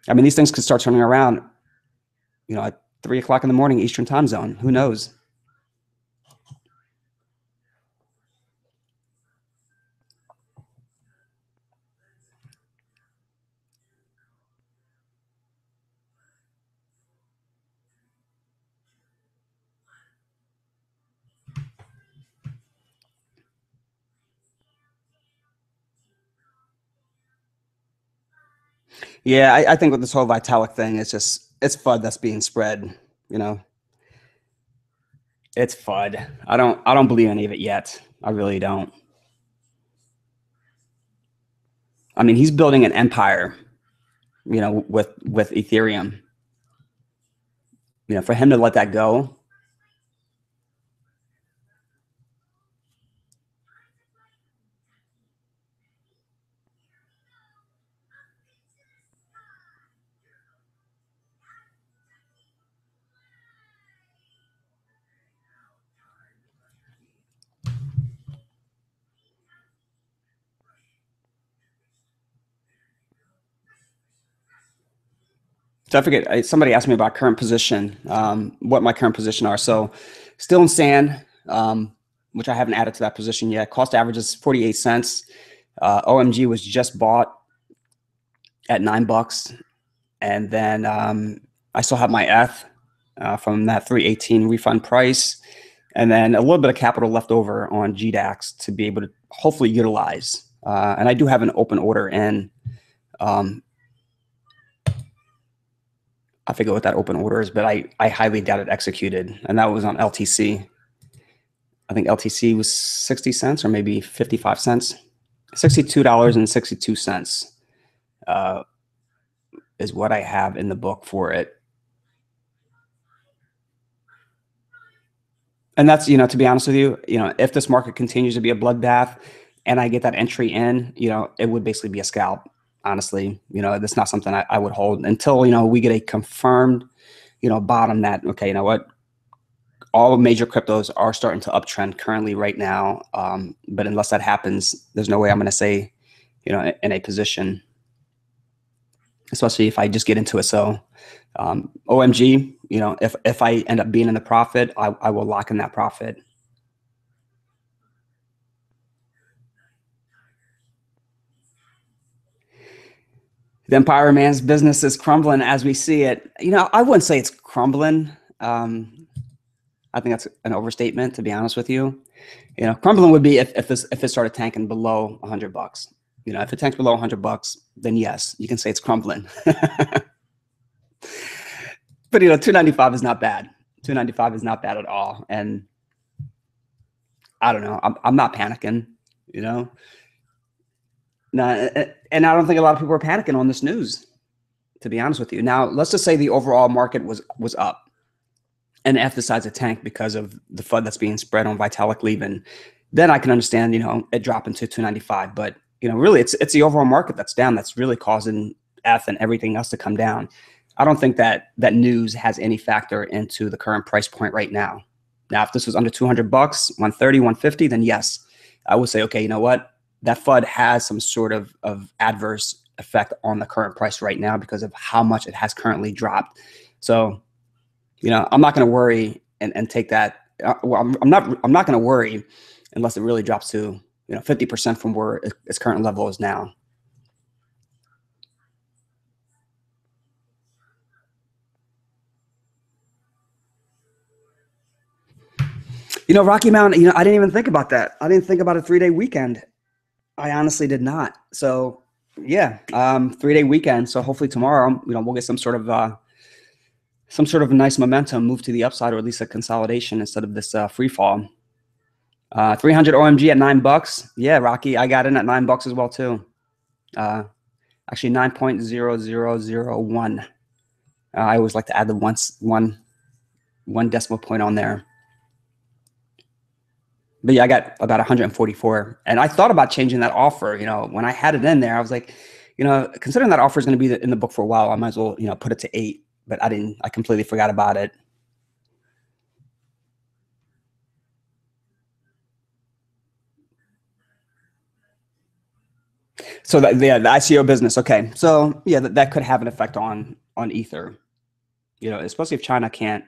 I mean, these things could start turning around, you know, at 3 o'clock in the morning, Eastern time zone. Who knows? Yeah, I think with this whole Vitalik thing, it's FUD that's being spread. You know, it's FUD. I don't believe any of it yet. I really don't. I mean, he's building an empire, you know, with Ethereum. You know, for him to let that go. So I forget, somebody asked me about current position, what my current position are. So still in sand, which I haven't added to that position yet. Cost average is 48 cents. OMG was just bought at $9. And then I still have my from that 318 refund price. And then a little bit of capital left over on GDAX to be able to hopefully utilize. And I do have an open order in. I forget what that open order is, but I highly doubt it executed. And that was on LTC. I think LTC was 60 cents or maybe 55 cents. $62.62 is what I have in the book for it. And that's, to be honest with you, if this market continues to be a bloodbath and I get that entry in, it would basically be a scalp. Honestly, that's not something I would hold until, we get a confirmed, bottom that, okay, you know what? All major cryptos are starting to uptrend currently right now. But unless that happens, there's no way I'm going to say, in a position, especially if I just get into it. So OMG, if I end up being in the profit, I will lock in that profit. The Empire Man's business is crumbling as we see it. I wouldn't say it's crumbling. I think that's an overstatement, to be honest with you. Crumbling would be if it started tanking below $100. If it tanks below $100, then yes, you can say it's crumbling. But 295 is not bad. 295 is not bad at all. And I don't know. I'm not panicking. No, and I don't think a lot of people are panicking on this news, to be honest with you. Now, let's just say the overall market was up, and F decides to tank because of the FUD that's being spread on Vitalik leaving. Then I can understand, it dropping to 295. But really, it's the overall market that's down that's really causing F and everything else to come down. I don't think that news has any factor into the current price point right now. Now, if this was under $200, 130, 150, then yes, I would say, okay, you know what? That FUD has some sort of adverse effect on the current price right now because of how much it has currently dropped. So, I'm not going to worry and take that. Well, I'm not going to worry unless it really drops to 50% from where its current level is now. Rocky Mountain, I didn't even think about that. I didn't think about a 3-day weekend. I honestly did not. So yeah, 3-day weekend. So hopefully tomorrow, we'll get some sort of a nice momentum move to the upside, or at least a consolidation instead of this free fall. 300 OMG at $9. Yeah, Rocky, I got in at $9 as well too. Actually 9.0001. I always like to add the one decimal point on there. But yeah, I got about 144. And I thought about changing that offer. When I had it in there, I was like, considering that offer is going to be in the book for a while, I might as well, put it to 8. But I didn't. I completely forgot about it. So the ICO business. Okay. So yeah, that could have an effect on Ether. Especially if China can't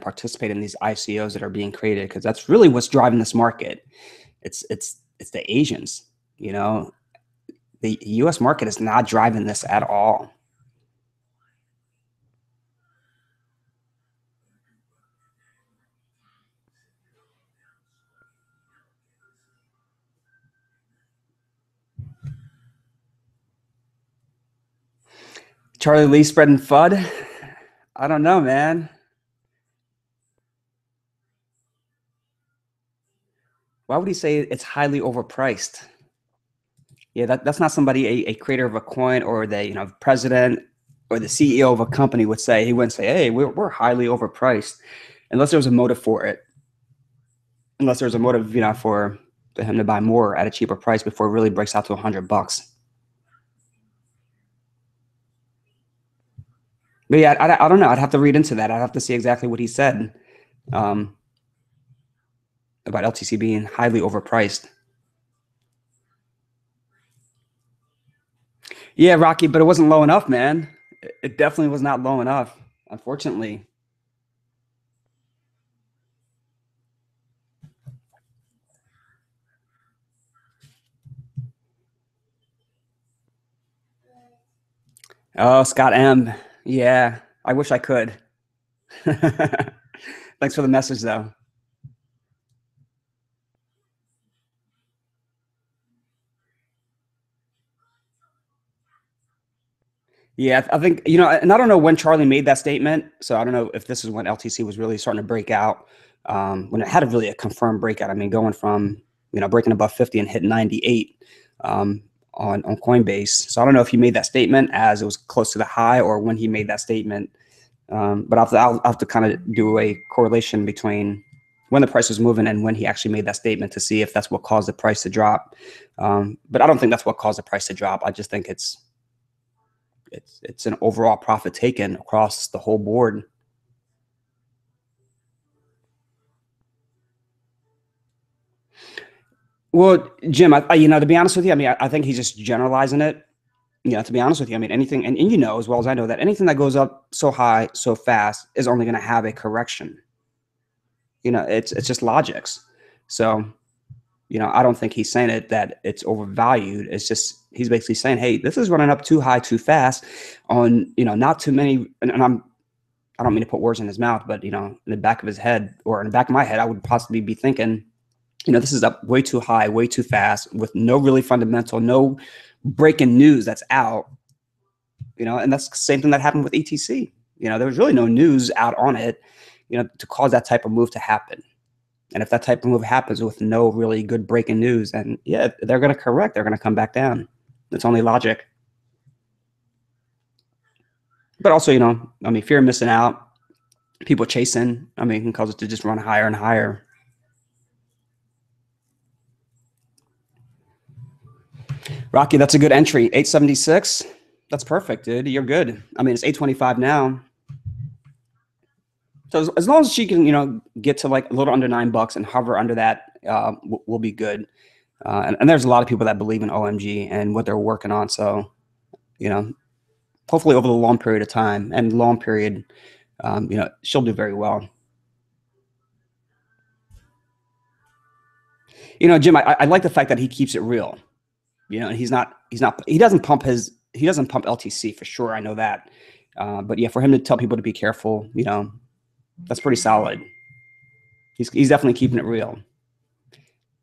participate in these ICOs that are being created, because that's really what's driving this market. It's the Asians. The U.S. market is not driving this at all. Charlie Lee spreading FUD. I don't know, man. Why would he say it's highly overpriced? Yeah, that's not somebody a creator of a coin or the president or the CEO of a company would say. He wouldn't say, "Hey, we're highly overpriced," unless there was a motive for it. Unless there's a motive, for him to buy more at a cheaper price before it really breaks out to $100. But yeah, I don't know. I'd have to read into that. I'd have to see exactly what he said about LTC being highly overpriced. Yeah, Rocky, but it wasn't low enough, man. It definitely was not low enough, unfortunately. Oh, Scott M. Yeah, I wish I could. Thanks for the message, though. Yeah, I think, and I don't know when Charlie made that statement. So I don't know if this is when LTC was really starting to break out, when it had a really a confirmed breakout. I mean, going from, breaking above 50 and hitting 98 on Coinbase. So I don't know if he made that statement as it was close to the high or when he made that statement. But I'll have to kind of do a correlation between when the price was moving and when he actually made that statement to see if that's what caused the price to drop. But I don't think that's what caused the price to drop. I just think it's an overall profit taken across the whole board. Well, Jim, to be honest with you, I mean, I think he's just generalizing it. To be honest with you, I mean, anything, and as well as I know that anything that goes up so high, so fast is only going to have a correction. It's just logics. So, I don't think he's saying it that it's overvalued. It's just he's basically saying, hey, this is running up too high, too fast on, not too many. And I don't mean to put words in his mouth, but in the back of his head or in the back of my head, I would possibly be thinking, this is up way too high, way too fast, with no really fundamental, no breaking news that's out. And that's the same thing that happened with ETC. There was really no news out on it, to cause that type of move to happen. And if that type of move happens with no really good breaking news, then yeah, they're going to correct. They're going to come back down. It's only logic. But also, I mean, fear of missing out, people chasing, I mean, can cause it to just run higher and higher. Rocky, that's a good entry. 876. That's perfect, dude. You're good. I mean, it's 825 now. So as long as she can, get to like a little under $9 and hover under that, we'll be good. And there's a lot of people that believe in OMG and what they're working on. So, hopefully over the long period of time and long period, she'll do very well. Jim, I like the fact that he keeps it real. He doesn't pump LTC for sure. I know that. But yeah, for him to tell people to be careful, that's pretty solid. He's definitely keeping it real.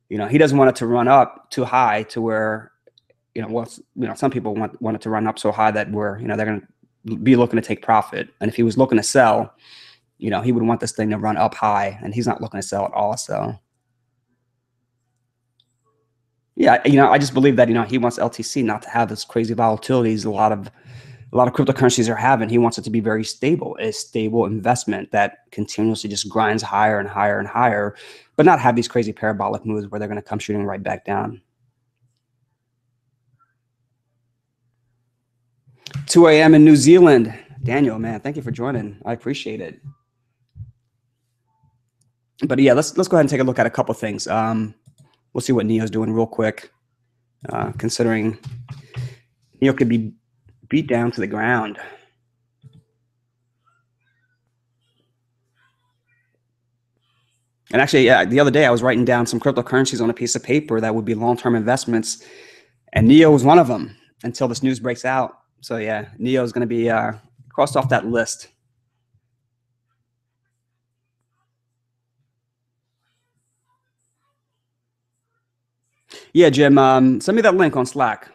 He doesn't want it to run up too high to where, some people want it to run up so high that where, they're going to be looking to take profit. And if he was looking to sell, he would want this thing to run up high, and he's not looking to sell at all. So yeah, I just believe that, he wants LTC not to have this crazy volatilities. A lot of cryptocurrencies are having. He wants it to be very stable, a stable investment that continuously just grinds higher and higher and higher, but not have these crazy parabolic moves where they're going to come shooting right back down. 2 a.m. in New Zealand. Daniel, man, thank you for joining. I appreciate it. But yeah, let's go ahead and take a look at a couple things. We'll see what NEO's doing real quick, considering NEO could be beat down to the ground. And actually, yeah, the other day I was writing down some cryptocurrencies on a piece of paper that would be long-term investments, and NEO was one of them until this news breaks out. So yeah, NEO is going to be crossed off that list. Yeah, Jim, send me that link on Slack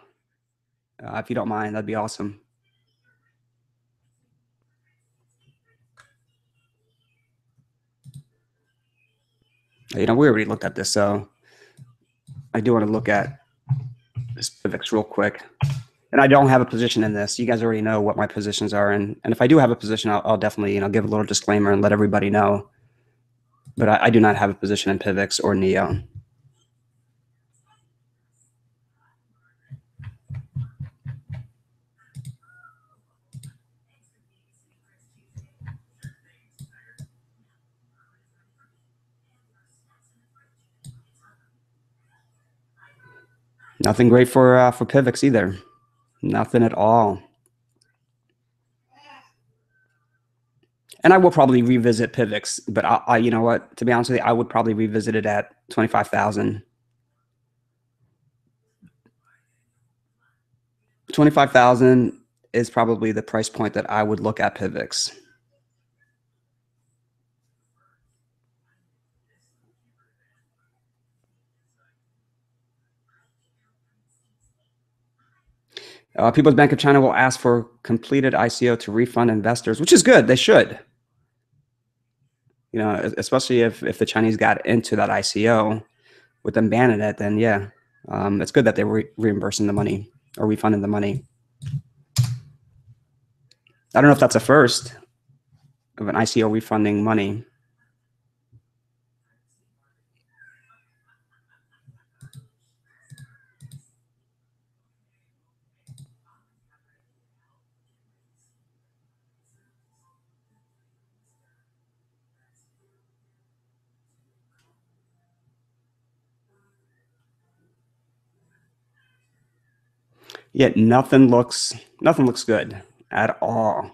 if you don't mind. That'd be awesome. We already looked at this, so I do want to look at specifics real quick. And I don't have a position in this. You guys already know what my positions are, and if I do have a position, I'll definitely give a little disclaimer and let everybody know. But I do not have a position in Pivx or NEO. Nothing great for Pivx either. Nothing at all. And I will probably revisit PIVX, but you know what? To be honest with you, I would probably revisit it at 25,000. 25,000 is probably the price point that I would look at PIVX. People's Bank of China will ask for completed ICO to refund investors, which is good. They should. You know, especially if the Chinese got into that ICO with them banning it, then yeah, it's good that they were reimbursing the money or refunding the money. I don't know if that's a first of an ICO refunding money. Yet nothing looks good at all.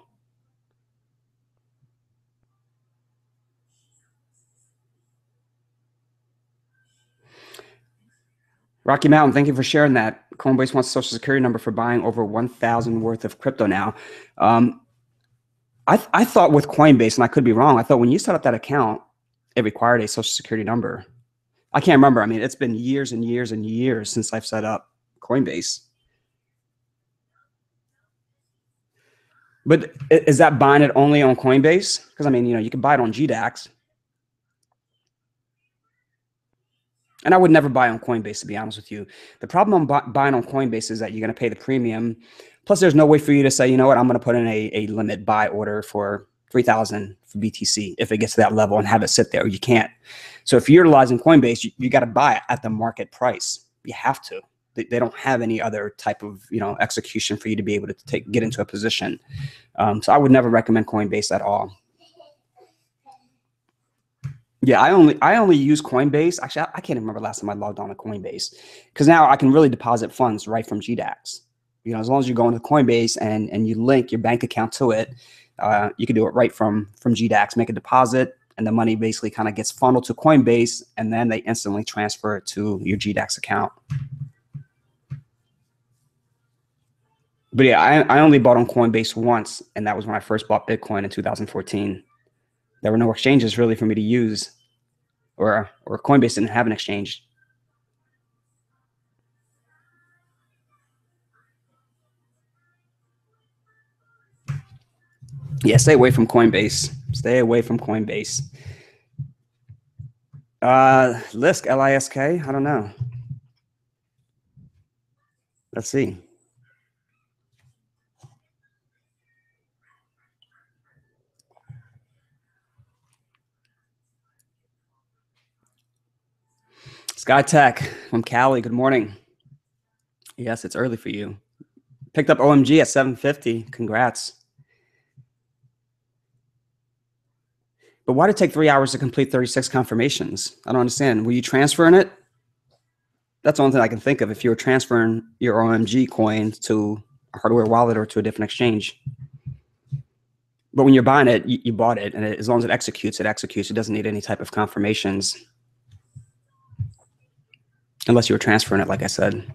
Rocky Mountain, thank you for sharing that. Coinbase wants social security number for buying over 1,000 worth of crypto now. I thought with Coinbase, and I could be wrong, I thought when you set up that account, it required a social security number. I can't remember. I mean, it's been years and years and years since I've set up Coinbase. But is that buying it only on Coinbase? Because I mean, you know, you can buy it on GDAX. And I would never buy on Coinbase, to be honest with you. The problem on buying on Coinbase is that you're going to pay the premium. Plus, there's no way for you to say, you know what, I'm going to put in a limit buy order for 3,000 for BTC if it gets to that level and have it sit there. You can't. So if you're utilizing Coinbase, you got to buy it at the market price. You have to. They don't have any other type of, you know, execution for you to be able to get into a position. So I would never recommend Coinbase at all. Yeah, I only use Coinbase. Actually, I can't remember last time I logged on to Coinbase, because now I can really deposit funds right from GDAX. You know, as long as you go into Coinbase and you link your bank account to it, you can do it right from GDAX, make a deposit, and the money basically kind of gets funneled to Coinbase, and then they instantly transfer it to your GDAX account. But yeah, I only bought on Coinbase once, and that was when I first bought Bitcoin in 2014. There were no exchanges really for me to use, or Coinbase didn't have an exchange. Yeah, stay away from Coinbase. Stay away from Coinbase. Lisk, L-I-S-K? I don't know. Let's see. SkyTech from Cali, good morning. Yes, it's early for you. Picked up OMG at 750. Congrats. But why did it take 3 hours to complete 36 confirmations? I don't understand. Were you transferring it? That's the only thing I can think of. If you were transferring your OMG coin to a hardware wallet or to a different exchange. But when you're buying it, you bought it. And as long as it executes, it executes. It doesn't need any type of confirmations. Unless you were transferring it, like I said.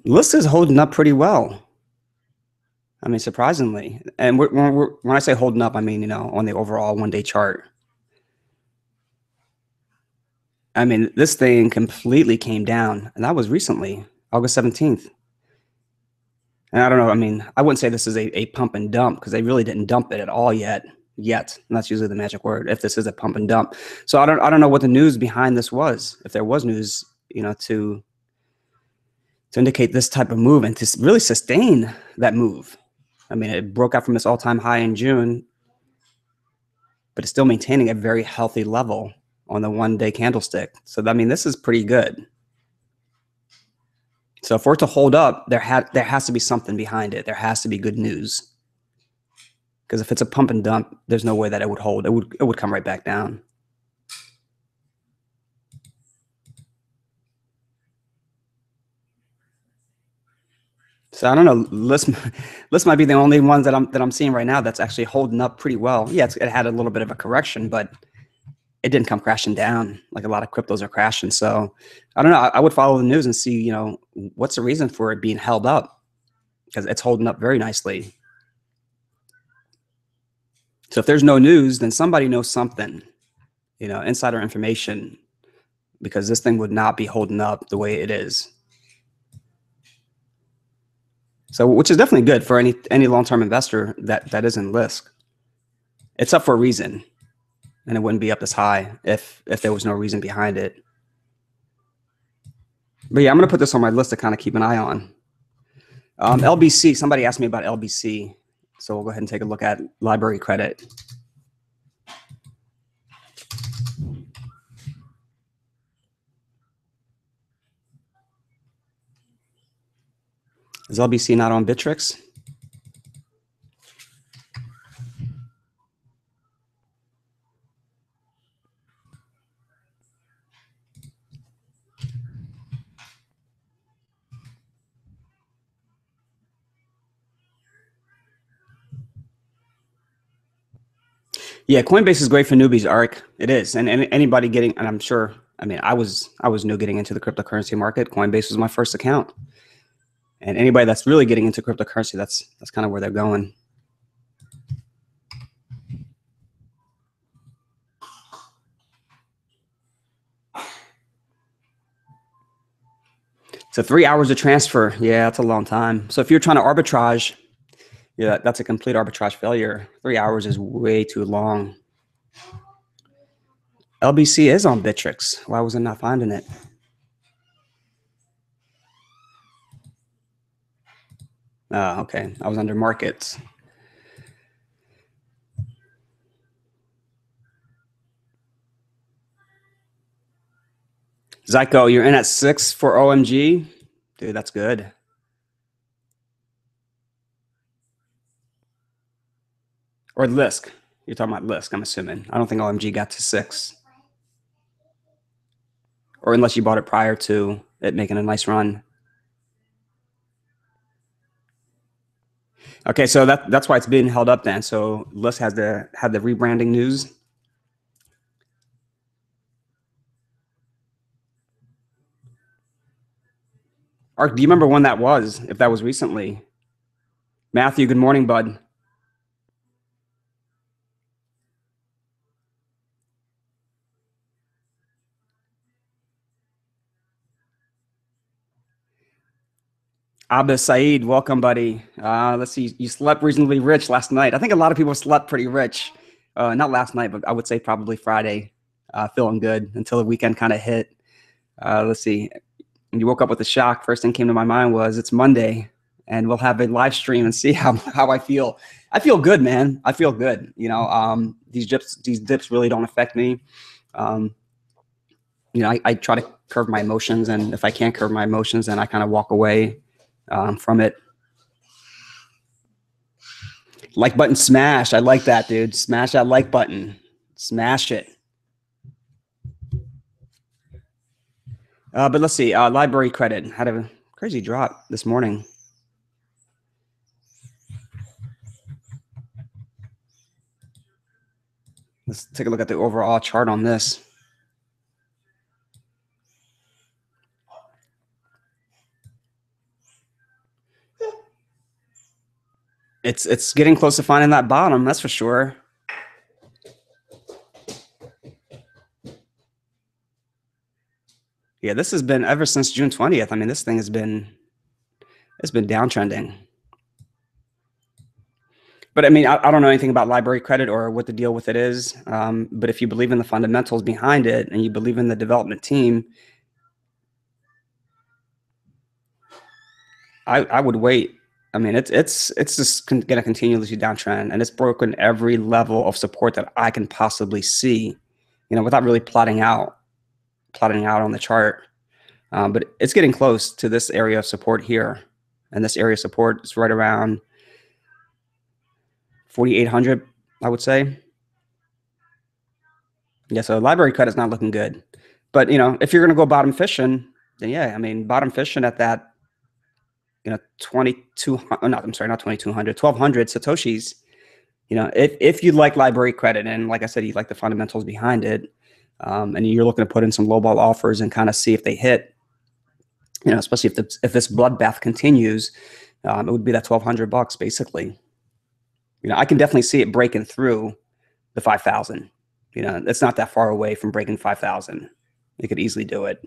List is holding up pretty well. I mean, surprisingly. And when I say holding up, I mean, you know, on the overall one-day chart. I mean, this thing completely came down, and that was recently, August 17th. And I don't know, I mean, I wouldn't say this is a pump and dump, because they really didn't dump it at all yet. And that's usually the magic word, if this is a pump and dump. So I don't know what the news behind this was, if there was news, you know, to indicate this type of move and to really sustain that move. I mean, it broke out from its all-time high in June, but it's still maintaining a very healthy level on the one-day candlestick. So, I mean, this is pretty good. So for it to hold up, there has to be something behind it. There has to be good news. Because if it's a pump and dump, there's no way that it would hold. It would come right back down. So I don't know. List might be the only ones that I'm seeing right now that's actually holding up pretty well. Yeah, it had a little bit of a correction, but it didn't come crashing down like a lot of cryptos are crashing. So I don't know. I would follow the news and see, what's the reason for it being held up, because it's holding up very nicely. So if there's no news, then somebody knows something, insider information, because this thing would not be holding up the way it is. So, which is definitely good for any long-term investor that is in Lisk. It's up for a reason, and it wouldn't be up this high if there was no reason behind it. But yeah, I'm gonna put this on my list to kind of keep an eye on. LBC. Somebody asked me about LBC, so we'll go ahead and take a look at library credit. Is LBC not on Bittrex? Yeah, Coinbase is great for newbies, Ark. It is, and anybody getting, and I'm sure. I mean, I was new getting into the cryptocurrency market. Coinbase was my first account, and anybody that's really getting into cryptocurrency, that's kind of where they're going. So 3 hours of transfer, yeah, that's a long time. So if you're trying to arbitrage, yeah, that's a complete arbitrage failure. 3 hours is way too long. LBC is on Bittrex. Why was I not finding it? Oh, okay. I was under markets. Zyko, you're in at 6 for OMG? Dude, that's good. Or Lisk. You're talking about Lisk, I'm assuming. I don't think OMG got to 6. Or unless you bought it prior to it making a nice run. Okay, so that's why it's being held up then. So Lisk had the rebranding news. Ark, do you remember when that was? If that was recently? Matthew, good morning, bud. Abba Saeed, welcome, buddy. Let's see, you slept reasonably rich last night. I think a lot of people slept pretty rich. Not last night, but I would say probably Friday. Feeling good until the weekend kind of hit. Let's see. When you woke up with a shock, first thing came to my mind was it's Monday, and we'll have a live stream and see how I feel. I feel good, man. I feel good. These dips really don't affect me. I try to curb my emotions, and if I can't curb my emotions, then I kind of walk away from it. Like button smash. I like that, dude. Smash that like button. Smash it. But let's see. Library credit had a crazy drop this morning. Let's take a look at the overall chart on this. It's getting close to finding that bottom, that's for sure. Yeah, this has been ever since June 20th. I mean, this thing has been downtrending. But I mean, I don't know anything about library credit or what the deal with it is. But if you believe in the fundamentals behind it and you believe in the development team, I would wait. I mean, it's just going to continuously downtrend, and it's broken every level of support that I can possibly see, without really plotting out on the chart. But it's getting close to this area of support here, and this area of support is right around 4,800, I would say. Yeah, so library cut is not looking good. But if you're going to go bottom fishing, then yeah, I mean, bottom fishing at that 2200, not 2200, 1200 Satoshis. If you like library credit, and like I said, you like the fundamentals behind it, and you're looking to put in some lowball offers and kind of see if they hit, especially if this bloodbath continues, it would be that $1,200 basically. I can definitely see it breaking through the 5,000. It's not that far away from breaking 5,000. It could easily do it.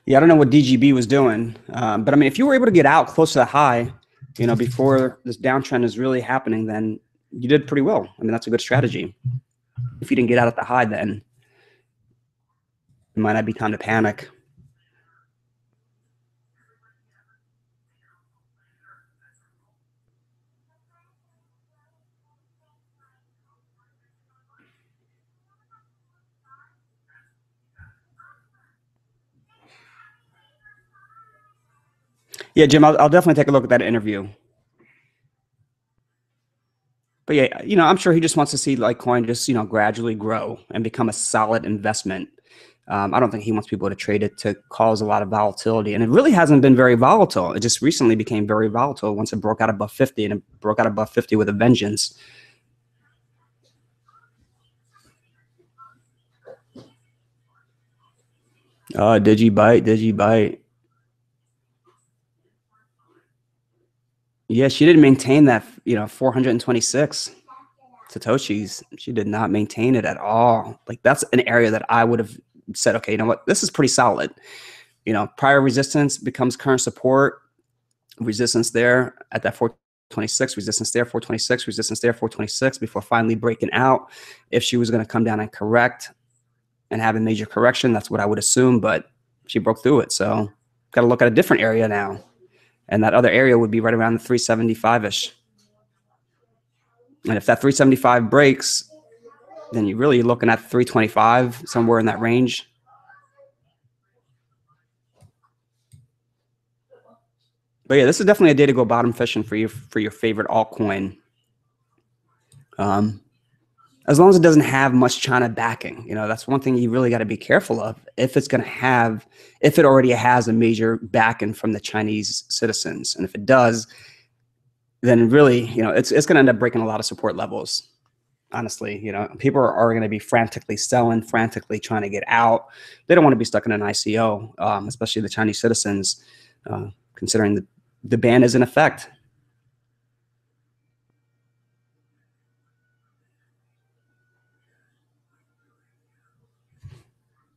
Yeah, I don't know what DGB was doing, but I mean, if you were able to get out close to the high, before this downtrend is really happening, then you did pretty well. I mean, that's a good strategy. If you didn't get out at the high, then it might not be time to panic. Yeah, Jim, I'll definitely take a look at that interview. But yeah, I'm sure he just wants to see Litecoin just, gradually grow and become a solid investment. I don't think he wants people to trade it to cause a lot of volatility. And it really hasn't been very volatile. It just recently became very volatile once it broke out above 50, and it broke out above 50 with a vengeance. Digi-bite. Yeah, she didn't maintain that, 426 Satoshis. She did not maintain it at all. Like, that's an area that I would have said, okay, you know what? This is pretty solid. Prior resistance becomes current support, resistance there at that 426, resistance there, 426, resistance there, 426, before finally breaking out. If she was going to come down and correct and have a major correction, that's what I would assume, but she broke through it. So got to look at a different area now. And that other area would be right around the 375-ish. And if that 375 breaks, then you're really looking at 325, somewhere in that range. But yeah, this is definitely a day to go bottom fishing for your favorite altcoin. As long as it doesn't have much China backing, that's one thing you really got to be careful of. If it already has a major backing from the Chinese citizens, and if it does, then really, it's going to end up breaking a lot of support levels. Honestly, people are going to be frantically selling, frantically trying to get out. They don't want to be stuck in an ICO, especially the Chinese citizens, considering the ban is in effect.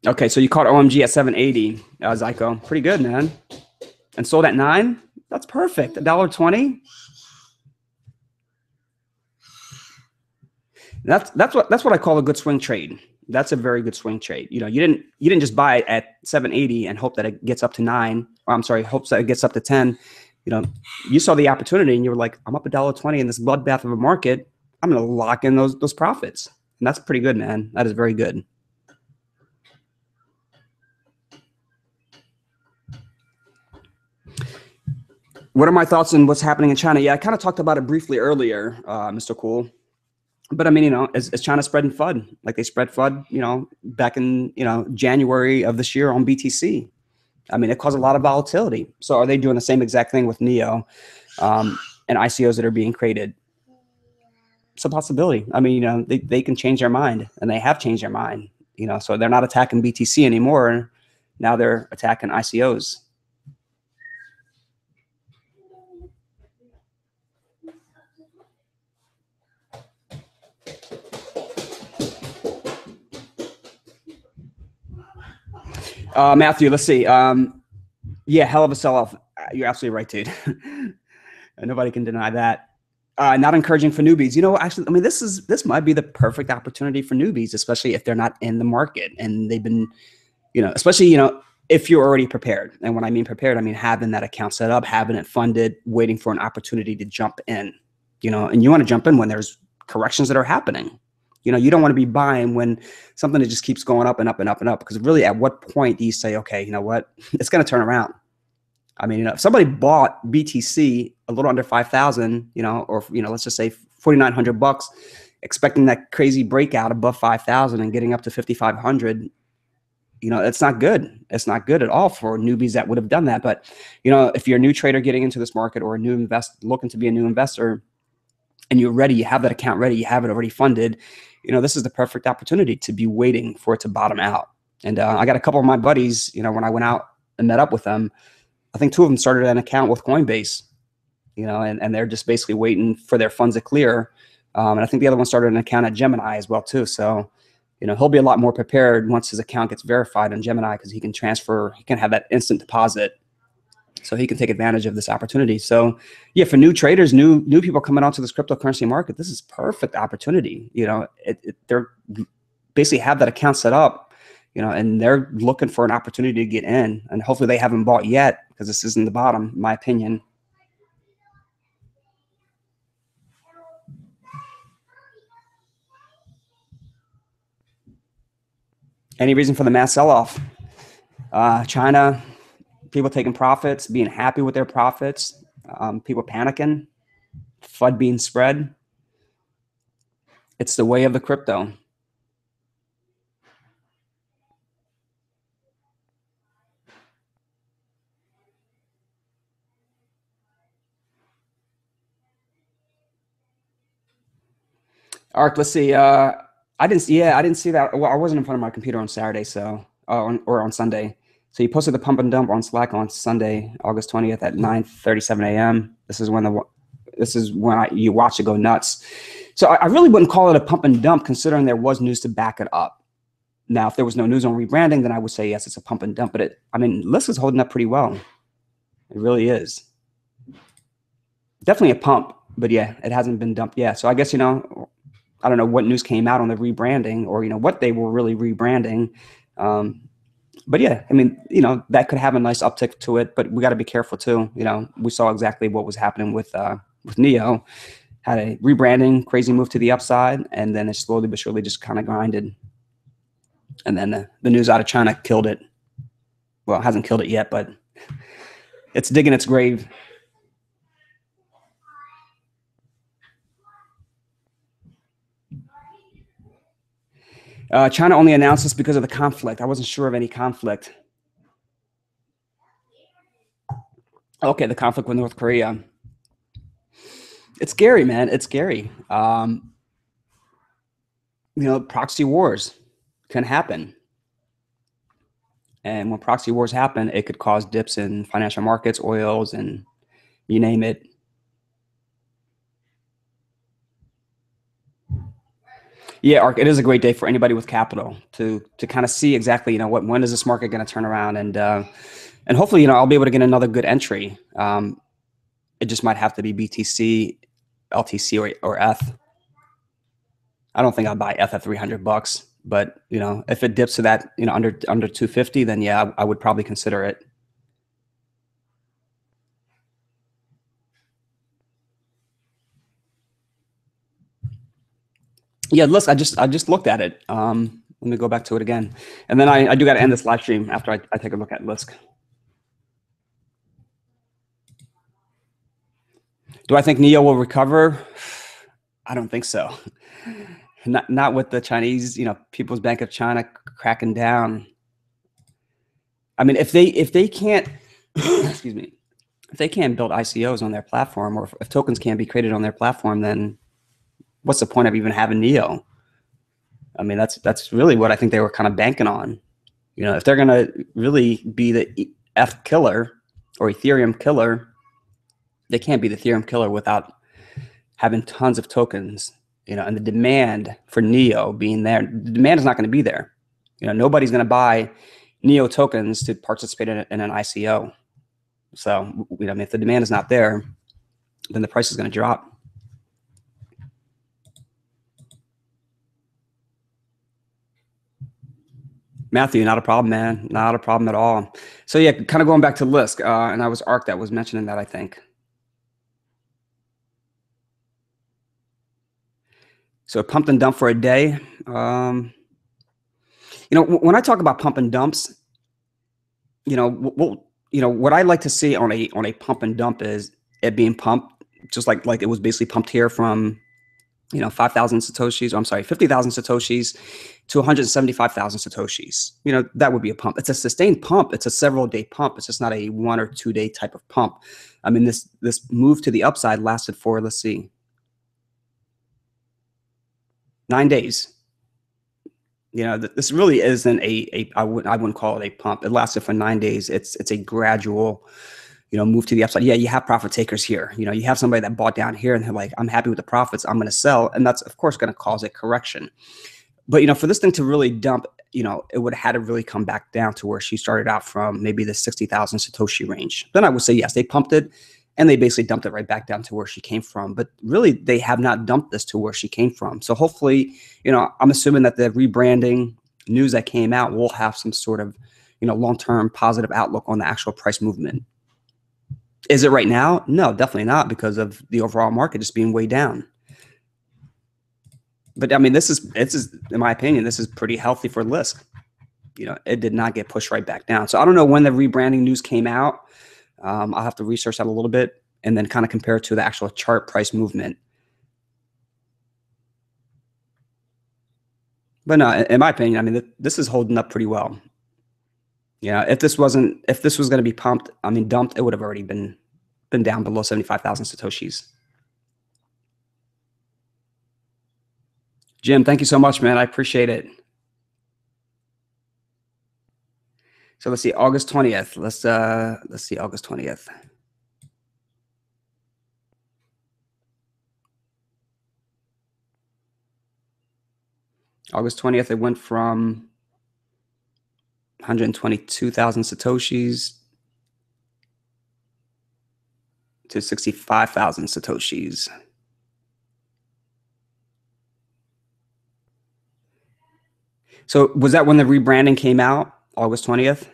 Okay, so you caught OMG at 780, Zyko. Pretty good, man. And sold at 9? That's perfect. $1.20. That's what I call a good swing trade. That's a very good swing trade. You didn't just buy it at 780 and hope that it gets up to 9. Or I'm sorry, hopes that it gets up to 10. You saw the opportunity and you were like, I'm up $1.20 in this bloodbath of a market. I'm going to lock in those profits. And that's pretty good, man. That is very good. What are my thoughts on what's happening in China? Yeah, I kind of talked about it briefly earlier, Mr. Cool. But I mean, is China spreading FUD like they spread FUD, back in, January of this year on BTC? I mean, it caused a lot of volatility. So are they doing the same exact thing with NEO and ICOs that are being created? It's a possibility. I mean, they can change their mind, and they have changed their mind, so they're not attacking BTC anymore. Now they're attacking ICOs. Matthew, let's see. Yeah, hell of a sell-off. You're absolutely right, dude. Nobody can deny that. Not encouraging for newbies. Actually, I mean, this might be the perfect opportunity for newbies, especially if they're not in the market and they've been, especially, if you're already prepared. And when I mean prepared, I mean having that account set up, having it funded, waiting for an opportunity to jump in, and you want to jump in when there's corrections that are happening. You don't want to be buying when something that just keeps going up and up and up and up, because really at what point do you say, okay, you know what, it's going to turn around? I mean, if somebody bought BTC a little under 5,000, or, let's just say 4,900 bucks, expecting that crazy breakout above 5,000 and getting up to 5,500, it's not good. It's not good at all for newbies that would have done that. But, if you're a new trader getting into this market, or a new looking to be a new investor, and you're ready, you have that account ready, you have it already funded, this is the perfect opportunity to be waiting for it to bottom out. And I got a couple of my buddies, when I went out and met up with them, I think two of them started an account with Coinbase, and they're just basically waiting for their funds to clear. And I think the other one started an account at Gemini as well too. So, he'll be a lot more prepared once his account gets verified on Gemini, because he can have that instant deposit. So he can take advantage of this opportunity. So yeah, for new traders, new people coming onto this cryptocurrency market, this is perfect opportunity. They're basically have that account set up, and they're looking for an opportunity to get in, and hopefully they haven't bought yet, because this isn't the bottom, in my opinion. Any reason for the mass sell-off? China, people taking profits, being happy with their profits, people panicking, FUD being spread. It's the way of the crypto. Ark, let's see. I didn't see that. Well, I wasn't in front of my computer on Saturday, so or on Sunday. So you posted the pump and dump on Slack on Sunday, August 20th at 9:37 a.m. This is when you watch it go nuts. So I really wouldn't call it a pump and dump, considering there was news to back it up. Now, if there was no news on rebranding, then I would say yes, it's a pump and dump. But List is holding up pretty well. It really is. Definitely a pump, but yeah, it hasn't been dumped yet. So I guess, I don't know what news came out on the rebranding, or, what they were really rebranding. But yeah, that could have a nice uptick to it, but we got to be careful too. We saw exactly what was happening with Neo. Had a rebranding, crazy move to the upside, and then it slowly but surely just kind of grinded. And then the news out of China killed it. Well, it hasn't killed it yet, but it's digging its grave. China only announced this because of the conflict. I wasn't sure of any conflict. Okay, the conflict with North Korea. It's scary, man. It's scary. Proxy wars can happen. And when proxy wars happen, it could cause dips in financial markets, oils, and you name it. Yeah, Ark, it is a great day for anybody with capital to kind of see exactly, when is this market going to turn around, and hopefully, I'll be able to get another good entry. It just might have to be BTC, LTC, or ETH. I don't think I'll buy ETH at 300 bucks, but if it dips to that, under 250, then yeah, I would probably consider it. Yeah, listen, I just looked at it. Let me go back to it again, and then I do got to end this live stream after I take a look at Lisk. Do I think Neo will recover? I don't think so. Not with the Chinese, People's Bank of China cracking down. If they can't, excuse me, if they can't build ICOs on their platform, or if tokens can't be created on their platform, then what's the point of even having Neo? That's really what I think they were kind of banking on. If they're gonna really be the ETH killer or Ethereum killer, they can't be the Ethereum killer without having tons of tokens, and the demand for Neo being there. The demand is not going to be there. Nobody's going to buy Neo tokens to participate in an ICO. So, if the demand is not there, then the price is going to drop. Matthew, not a problem, man. Not a problem at all. So yeah, kind of going back to Lisk, and I was Ark that was mentioning that, I think. So it pumped and dumped for a day. When I talk about pump and dumps, what I like to see on a pump and dump is it being pumped, just like it was basically pumped here from 5,000 satoshis. Or I'm sorry, 50,000 satoshis to 175,000 satoshis. That would be a pump. It's a sustained pump. It's a several day pump. It's just not a 1 or 2 day type of pump. I mean, this move to the upside lasted for, let's see, 9 days. This really isn't I wouldn't call it a pump. It lasted for 9 days. It's a gradual, move to the upside. Yeah, you have profit takers here. You have somebody that bought down here and they're like, I'm happy with the profits, I'm going to sell. And that's, of course, going to cause a correction. But, for this thing to really dump, it would have had to really come back down to where she started out from, maybe the 60,000 Satoshi range. Then I would say, yes, they pumped it and they basically dumped it right back down to where she came from. But really, they have not dumped this to where she came from. So hopefully, I'm assuming that the rebranding news that came out will have some sort of, long-term positive outlook on the actual price movement. Is it right now? No, definitely not, because of the overall market just being way down. But I mean, this is, in my opinion, this is pretty healthy for Lisk. It did not get pushed right back down. So I don't know when the rebranding news came out. I'll have to research that a little bit and then kind of compare it to the actual chart price movement. But no, in my opinion, I mean, this is holding up pretty well. If this was going to be pumped, I mean, dumped, it would have already been down below 75,000 Satoshis. Jim, thank you so much, man. I appreciate it. So let's see, August 20th. Let's see, August 20th. August 20th, it went from 122,000 Satoshis to 65,000 Satoshis. So was that when the rebranding came out, August 20th?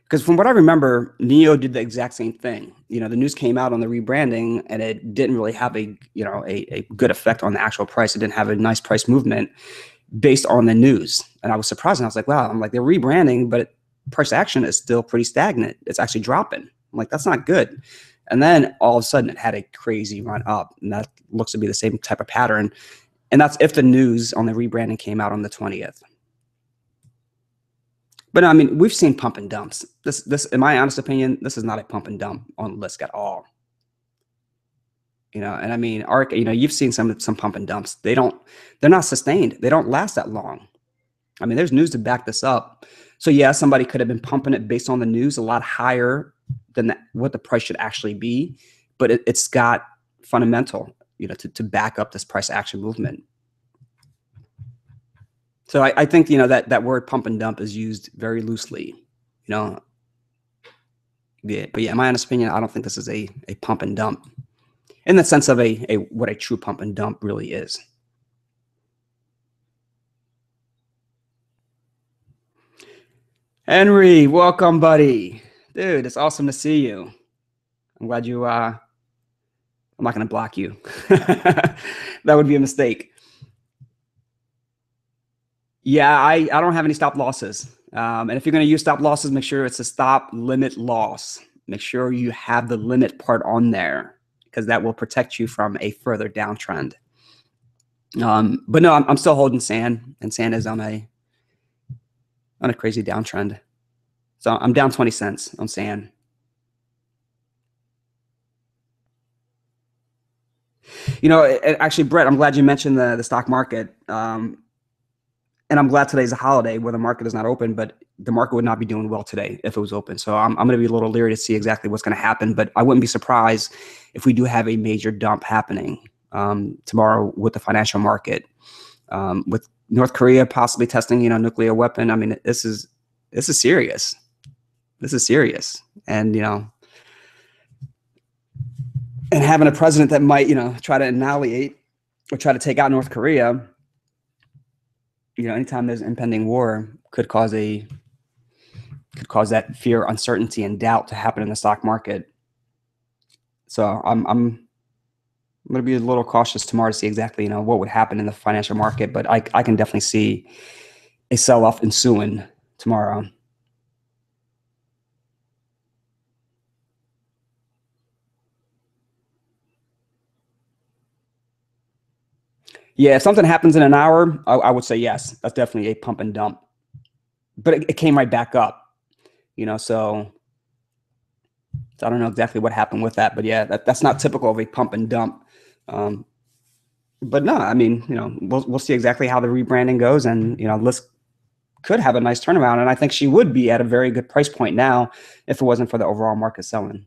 Because from what I remember, NEO did the exact same thing. The news came out on the rebranding and it didn't really have a good effect on the actual price. It didn't have a nice price movement based on the news. And I was surprised. And I was like, wow, they're rebranding, but price action is still pretty stagnant. It's actually dropping. I'm like, that's not good. And then all of a sudden it had a crazy run up. And that looks to be the same type of pattern. And that's if the news on the rebranding came out on the 20th. But I mean, we've seen pump and dumps. This, in my honest opinion, this is not a pump and dump on Lisk at all. And I mean, ARC, you've seen some pump and dumps. They're not sustained. They don't last that long. I mean, there's news to back this up. So yeah, somebody could have been pumping it based on the news a lot higher than what the price should actually be. But it's got fundamental, to back up this price action movement. So I think, that word pump and dump is used very loosely, Yeah, but yeah, in my honest opinion, I don't think this is a pump and dump in the sense of what a true pump and dump really is. Henry, welcome, buddy. Dude, it's awesome to see you. I'm glad you, I'm not going to block you. That would be a mistake. Yeah, I don't have any stop losses. And if you're going to use stop losses, make sure it's a stop limit loss. Make sure you have the limit part on there because that will protect you from a further downtrend. But no, I'm still holding SAN, and SAN is on a crazy downtrend. So I'm down 20 cents on SAN. Actually, Brett, I'm glad you mentioned the stock market. And I'm glad today's a holiday where the market is not open, but the market would not be doing well today if it was open. So I'm going to be a little leery to see exactly what's going to happen, but I wouldn't be surprised if we do have a major dump happening tomorrow with the financial market, with North Korea possibly testing, nuclear weapon. I mean, this is serious. This is serious. And, and having a president that might, try to annihilate or try to take out North Korea, anytime there's impending war could cause that fear, uncertainty, and doubt to happen in the stock market. So I'm I'm going to be a little cautious tomorrow to see exactly, what would happen in the financial market, but I can definitely see a sell-off ensuing tomorrow. Yeah, if something happens in an hour, I would say yes. That's definitely a pump and dump. But it came right back up, so I don't know exactly what happened with that. But yeah, that's not typical of a pump and dump. But no, I mean, we'll see exactly how the rebranding goes, and Liz could have a nice turnaround, and I think she would be at a very good price point now if it wasn't for the overall market selling.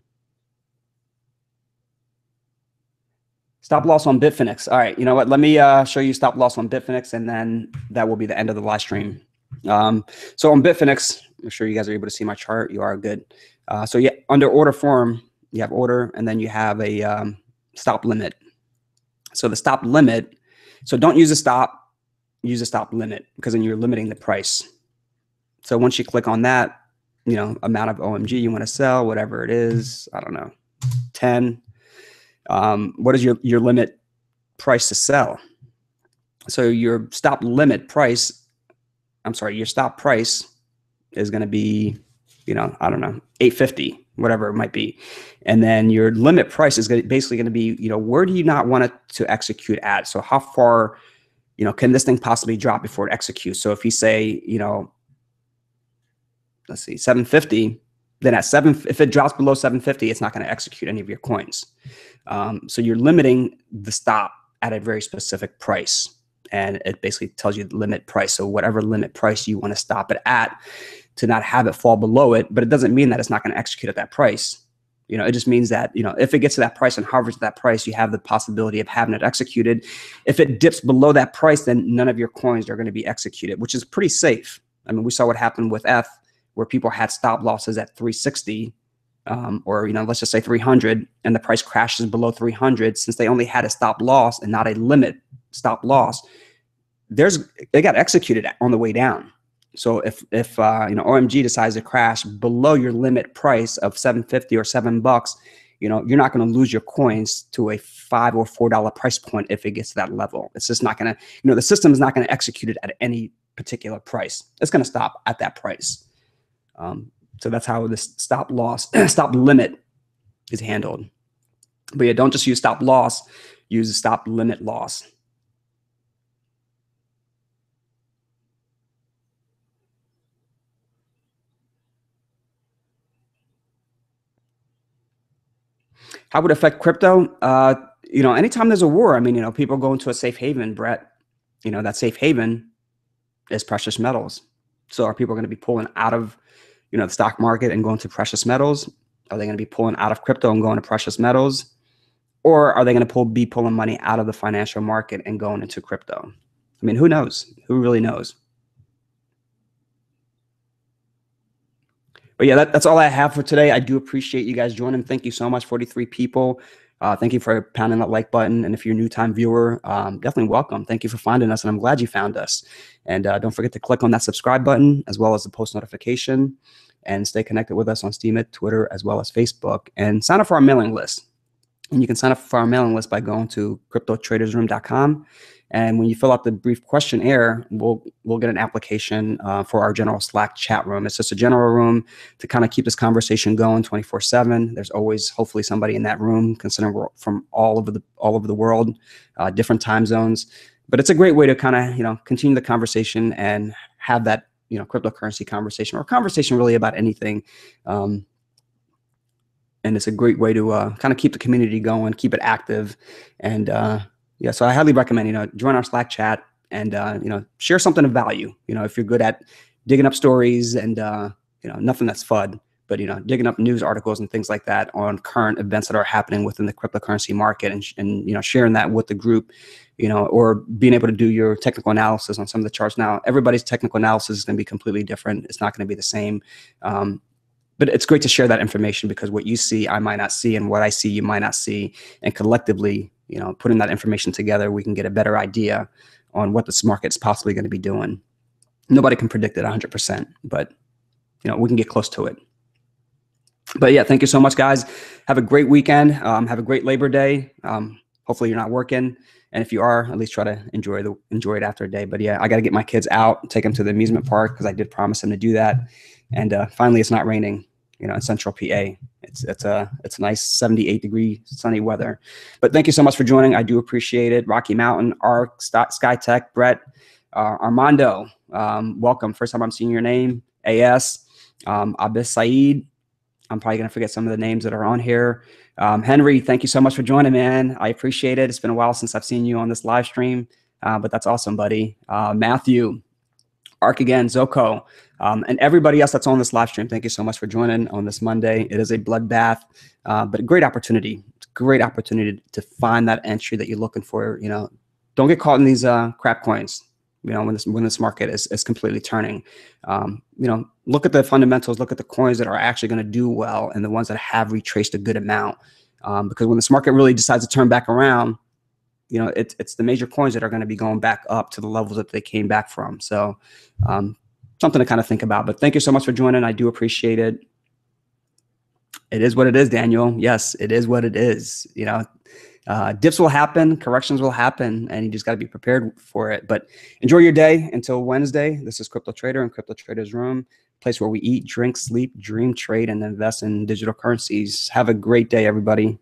Stop loss on Bitfinex. All right, you know what? Let me show you stop loss on Bitfinex, and then that will be the end of the live stream. So on Bitfinex, I'm sure you guys are able to see my chart. You are good. So yeah, under order form, you have order, and then you have a stop limit. So the stop limit, so don't use a stop, use a stop limit, because then you're limiting the price. So once you click on that, amount of OMG you want to sell, whatever it is, I don't know, 10. What is your limit price to sell? So your stop limit price, your stop price is going to be, I don't know, 850, whatever it might be. And then your limit price is basically going to be, where do you not want it to execute at? So how far, can this thing possibly drop before it executes? So if you say, let's see, 750, then if it drops below 750, it's not going to execute any of your coins. So you're limiting the stop at a very specific price, and it basically tells you the limit price. So whatever limit price you want to stop it at, to not have it fall below it. But it doesn't mean that it's not going to execute at that price. It just means that, if it gets to that price and hovers at that price, you have the possibility of having it executed. If it dips below that price, then none of your coins are going to be executed, which is pretty safe. I mean, we saw what happened with F, where people had stop losses at 360, or let's just say 300, and the price crashes below 300. Since they only had a stop loss and not a limit stop loss, they got executed on the way down. So if OMG decides to crash below your limit price of 750 or $7, you're not going to lose your coins to a $5 or $4 price point if it gets to that level. It's just not going to, the system is not going to execute it at any particular price. It's going to stop at that price. So that's how this stop limit is handled. But yeah, don't just use stop loss, use stop limit loss. How would it affect crypto? Anytime there's a war, I mean, people go into a safe haven, Brett. That safe haven is precious metals. So are people going to be pulling out of, the stock market and going to precious metals? Are they going to be pulling out of crypto and going to precious metals? Or are they going to be pulling money out of the financial market and going into crypto? I mean, who knows? Who really knows? But yeah, that's all I have for today. I do appreciate you guys joining. Thank you so much, 43 people. Thank you for pounding that like button. And if you're a new time viewer, definitely welcome. Thank you for finding us, and I'm glad you found us. And don't forget to click on that subscribe button, as well as the post notification, and stay connected with us on Steemit, Twitter, as well as Facebook, and sign up for our mailing list. And you can sign up for our mailing list by going to cryptotradersroom.com. And when you fill out the brief questionnaire, we'll get an application for our general Slack chat room. It's just a general room to kind of keep this conversation going 24/7. There's always hopefully somebody in that room, considering we're from all over the world, different time zones. But it's a great way to kind of continue the conversation and have that cryptocurrency conversation, or conversation really about anything. And it's a great way to kind of keep the community going, keep it active. And yeah, so I highly recommend, join our Slack chat and, share something of value. If you're good at digging up stories and, nothing that's FUD, but, digging up news articles and things like that on current events that are happening within the cryptocurrency market, and sharing that with the group, or being able to do your technical analysis on some of the charts. Now, everybody's technical analysis is going to be completely different. It's not going to be the same. But it's great to share that information, because what you see, I might not see, and what I see, you might not see. And collectively, putting that information together, we can get a better idea on what this market's possibly going to be doing. Nobody can predict it 100%, but we can get close to it. But yeah, thank you so much, guys. Have a great weekend. Have a great Labor Day. Hopefully you're not working. And if you are, at least try to enjoy it after a day. But yeah, I got to get my kids out, take them to the amusement park because I did promise them to do that. And finally, it's not raining, in central PA. It's nice 78-degree sunny weather. But thank you so much for joining. I do appreciate it. Rocky Mountain, Arc, SkyTech, Brett, Armando, welcome. First time I'm seeing your name. AS, Abis Saeed. I'm probably going to forget some of the names that are on here. Henry, thank you so much for joining, man. I appreciate it. It's been a while since I've seen you on this live stream, but that's awesome, buddy. Matthew, Arc again, Zoko, and everybody else that's on this live stream, thank you so much for joining on this Monday. It is a bloodbath, but a great opportunity. It's a great opportunity to find that entry that you're looking for. Don't get caught in these crap coins. When this market is completely turning, look at the fundamentals, look at the coins that are actually going to do well and the ones that have retraced a good amount. Because when this market really decides to turn back around, it's the major coins that are going to be going back up to the levels that they came back from. So something to kind of think about. But thank you so much for joining. I do appreciate it. It is what it is, Daniel. Yes, it is what it is. Dips will happen, corrections will happen, and you just got to be prepared for it. But enjoy your day until Wednesday. This is Crypto Trader and Crypto Trader's Room, place where we eat, drink, sleep, dream, trade, and invest in digital currencies. Have a great day, everybody.